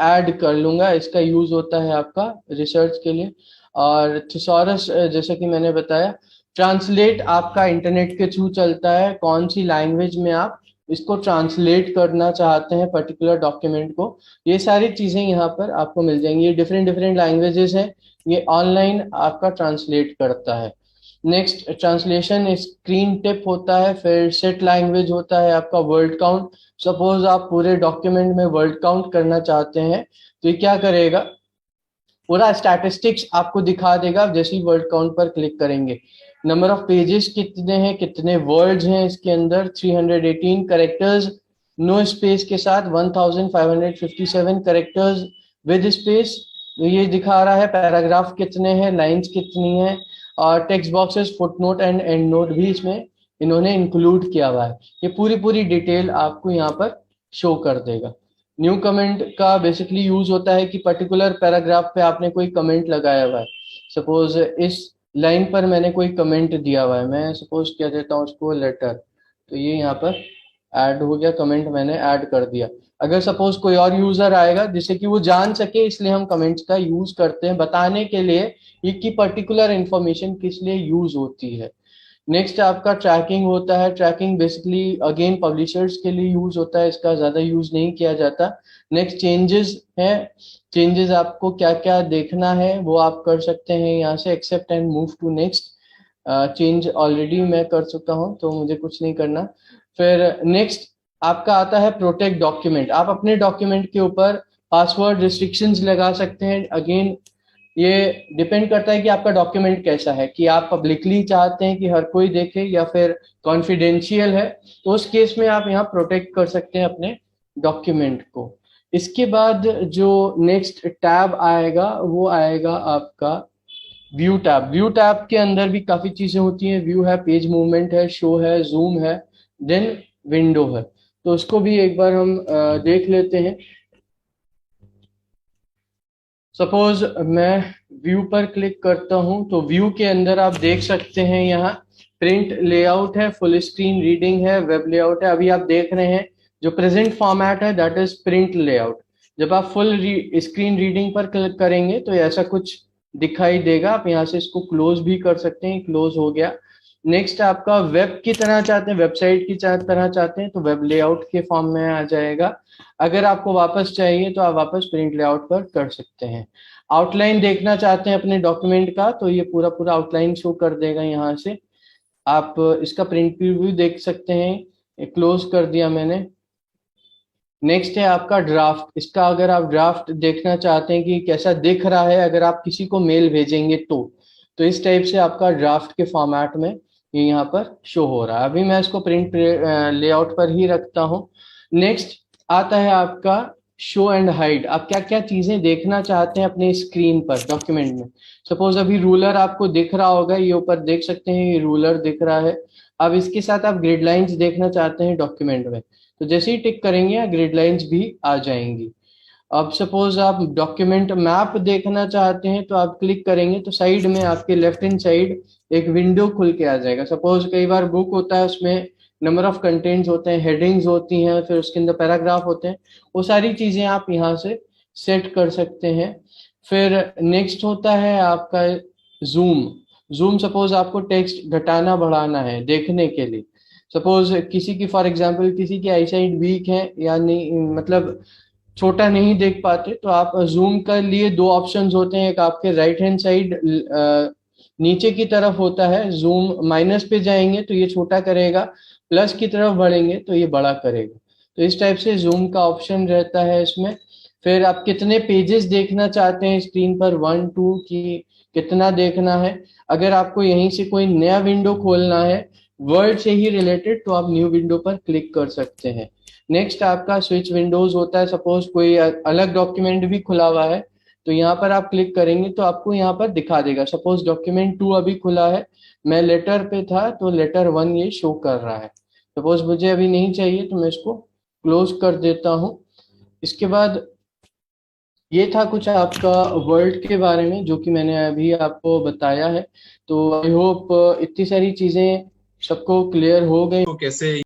ऐड कर लूंगा। इसका यूज होता है आपका रिसर्च के लिए। और थिसॉरस जैसे कि मैंने बताया, ट्रांसलेट आपका इंटरनेट के थ्रू चलता है, कौन सी लैंग्वेज में आप इसको ट्रांसलेट करना चाहते हैं पर्टिकुलर डॉक्यूमेंट को, ये सारी चीजें यहाँ पर आपको मिल जाएंगी। ये डिफरेंट डिफरेंट लैंग्वेजेस हैं, ये ऑनलाइन आपका ट्रांसलेट करता है। नेक्स्ट ट्रांसलेशन स्क्रीन टिप होता है, फिर सेट लैंग्वेज होता है, आपका वर्ड काउंट। सपोज आप पूरे डॉक्यूमेंट में वर्ड काउंट करना चाहते हैं, तो ये क्या करेगा, पूरा स्टैटिस्टिक्स आपको दिखा देगा जैसे ही वर्ड काउंट पर क्लिक करेंगे। नंबर ऑफ पेजेस कितने हैं, कितने वर्ड्स हैं इसके अंदर, 318 करेक्टर्स नो स्पेस के साथ, 1557 करेक्टर्स विद स्पेस, तो ये दिखा रहा है। पैराग्राफ कितने हैं, लाइंस कितनी है, और text boxes, footnote and and note भी इसमें इन्होंने इंक्लूड किया हुआ है। ये पूरी पूरी डिटेल आपको यहाँ पर शो कर देगा। न्यू कमेंट का बेसिकली यूज होता है कि पर्टिकुलर पैराग्राफ पे आपने कोई कमेंट लगाया हुआ है, सपोज इस लाइन पर मैंने कोई कमेंट दिया हुआ है, मैं सपोज क्या देता हूँ उसको लेटर, तो ये यहाँ पर ऐड हो गया, कमेंट मैंने ऐड कर दिया। अगर सपोज कोई और यूजर आएगा जिससे कि वो जान सके, इसलिए हम कमेंट्स का यूज करते हैं बताने के लिए ये कि पर्टिकुलर इंफॉर्मेशन किस लिए यूज होती है। नेक्स्ट आपका ट्रैकिंग होता है। ट्रैकिंग बेसिकली अगेन पब्लिशर्स के लिए यूज होता है, इसका ज्यादा यूज नहीं किया जाता। नेक्स्ट चेंजेस है, चेंजेस आपको क्या क्या देखना है वो आप कर सकते हैं यहाँ से, accept and move to next. Change already मैं कर चुका हूँ तो मुझे कुछ नहीं करना। फिर नेक्स्ट आपका आता है प्रोटेक्ट डॉक्यूमेंट। आप अपने डॉक्यूमेंट के ऊपर पासवर्ड रिस्ट्रिक्शंस लगा सकते हैं। अगेन ये डिपेंड करता है कि आपका डॉक्यूमेंट कैसा है, कि आप पब्लिकली चाहते हैं कि हर कोई देखे या फिर कॉन्फिडेंशियल है, तो उस केस में आप यहाँ प्रोटेक्ट कर सकते हैं अपने डॉक्यूमेंट को। इसके बाद जो नेक्स्ट टैब आएगा वो आएगा आपका व्यू टैब। व्यू टैब के अंदर भी काफी चीजें होती हैं, व्यू है, पेज मूवमेंट है, शो है, जूम है, देन विंडो है। तो उसको भी एक बार हम देख लेते हैं। सपोज मैं व्यू पर क्लिक करता हूं, तो व्यू के अंदर आप देख सकते हैं यहाँ प्रिंट लेआउट है, फुल स्क्रीन रीडिंग है, वेब लेआउट है। अभी आप देख रहे हैं जो प्रेजेंट फॉर्मेट है दैट इज प्रिंट लेआउट। जब आप फुल स्क्रीन रीडिंग पर क्लिक करेंगे तो ऐसा कुछ दिखाई देगा। आप यहाँ से इसको क्लोज भी कर सकते हैं, क्लोज हो गया। नेक्स्ट आपका वेब की तरह चाहते हैं, वेबसाइट की तरह चाहते हैं, तो वेब लेआउट के फॉर्म में आ जाएगा। अगर आपको वापस चाहिए तो आप वापस प्रिंट लेआउट पर कर सकते हैं। आउटलाइन देखना चाहते हैं अपने डॉक्यूमेंट का, तो ये पूरा पूरा आउटलाइन शो कर देगा यहाँ से। आप इसका प्रिंट प्रीव्यू देख सकते हैं, क्लोज कर दिया मैंने। नेक्स्ट है आपका ड्राफ्ट। इसका अगर आप ड्राफ्ट देखना चाहते हैं कि कैसा दिख रहा है अगर आप किसी को मेल भेजेंगे तो इस टाइप से आपका ड्राफ्ट के फॉर्मेट में ये यहाँ पर शो हो रहा है। अभी मैं इसको प्रिंट लेआउट पर ही रखता हूँ। नेक्स्ट आता है आपका शो एंड हाइड। आप क्या क्या चीजें देखना चाहते हैं अपने स्क्रीन पर डॉक्यूमेंट में। सपोज अभी रूलर आपको दिख रहा होगा, ये ऊपर देख सकते हैं, ये रूलर दिख रहा है। अब इसके साथ आप ग्रिड लाइंस देखना चाहते हैं डॉक्यूमेंट में, तो जैसे ही टिक करेंगे ग्रिड लाइंस भी आ जाएंगी। अब सपोज आप डॉक्यूमेंट मैप देखना चाहते हैं तो आप क्लिक करेंगे तो साइड में आपके लेफ्ट हैंड साइड एक विंडो खुल के आ जाएगा। सपोज कई बार बुक होता है, उसमें नंबर ऑफ कंटेंट्स होते हैं, हेडिंग्स होती हैं, फिर उसके अंदर पैराग्राफ होते हैं, वो सारी चीजें आप यहाँ से सेट कर सकते हैं। फिर नेक्स्ट होता है आपका जूम। जूम सपोज आपको टेक्स्ट घटाना बढ़ाना है देखने के लिए। सपोज किसी की फॉर एग्जांपल किसी की आईसाइट वीक है या नहीं, मतलब छोटा नहीं देख पाते, तो आप जूम के लिए दो ऑप्शंस होते हैं। एक आपके राइट हैंड साइड नीचे की तरफ होता है, जूम माइनस पे जाएंगे तो ये छोटा करेगा, प्लस की तरफ बढ़ेंगे तो ये बड़ा करेगा। तो इस टाइप से जूम का ऑप्शन रहता है इसमें। फिर आप कितने पेजेस देखना चाहते हैं स्क्रीन पर, 1 2 की कितना देखना है। अगर आपको यहीं से कोई नया विंडो खोलना है वर्ड से ही रिलेटेड तो आप न्यू विंडो पर क्लिक कर सकते हैं। नेक्स्ट आपका स्विच विंडोज होता है। सपोज कोई अलग डॉक्यूमेंट भी खुला हुआ है तो यहाँ पर आप क्लिक करेंगे तो आपको यहाँ पर दिखा देगा। सपोज डॉक्यूमेंट 2 अभी खुला है, मैं लेटर पे था तो लेटर 1 ये शो कर रहा है। सपोज मुझे अभी नहीं चाहिए तो मैं इसको क्लोज कर देता हूँ। इसके बाद ये था कुछ आपका वर्ल्ड के बारे में जो कि मैंने अभी आपको बताया है। तो आई होप इतनी सारी चीजें सबको क्लियर हो गई। तो कैसे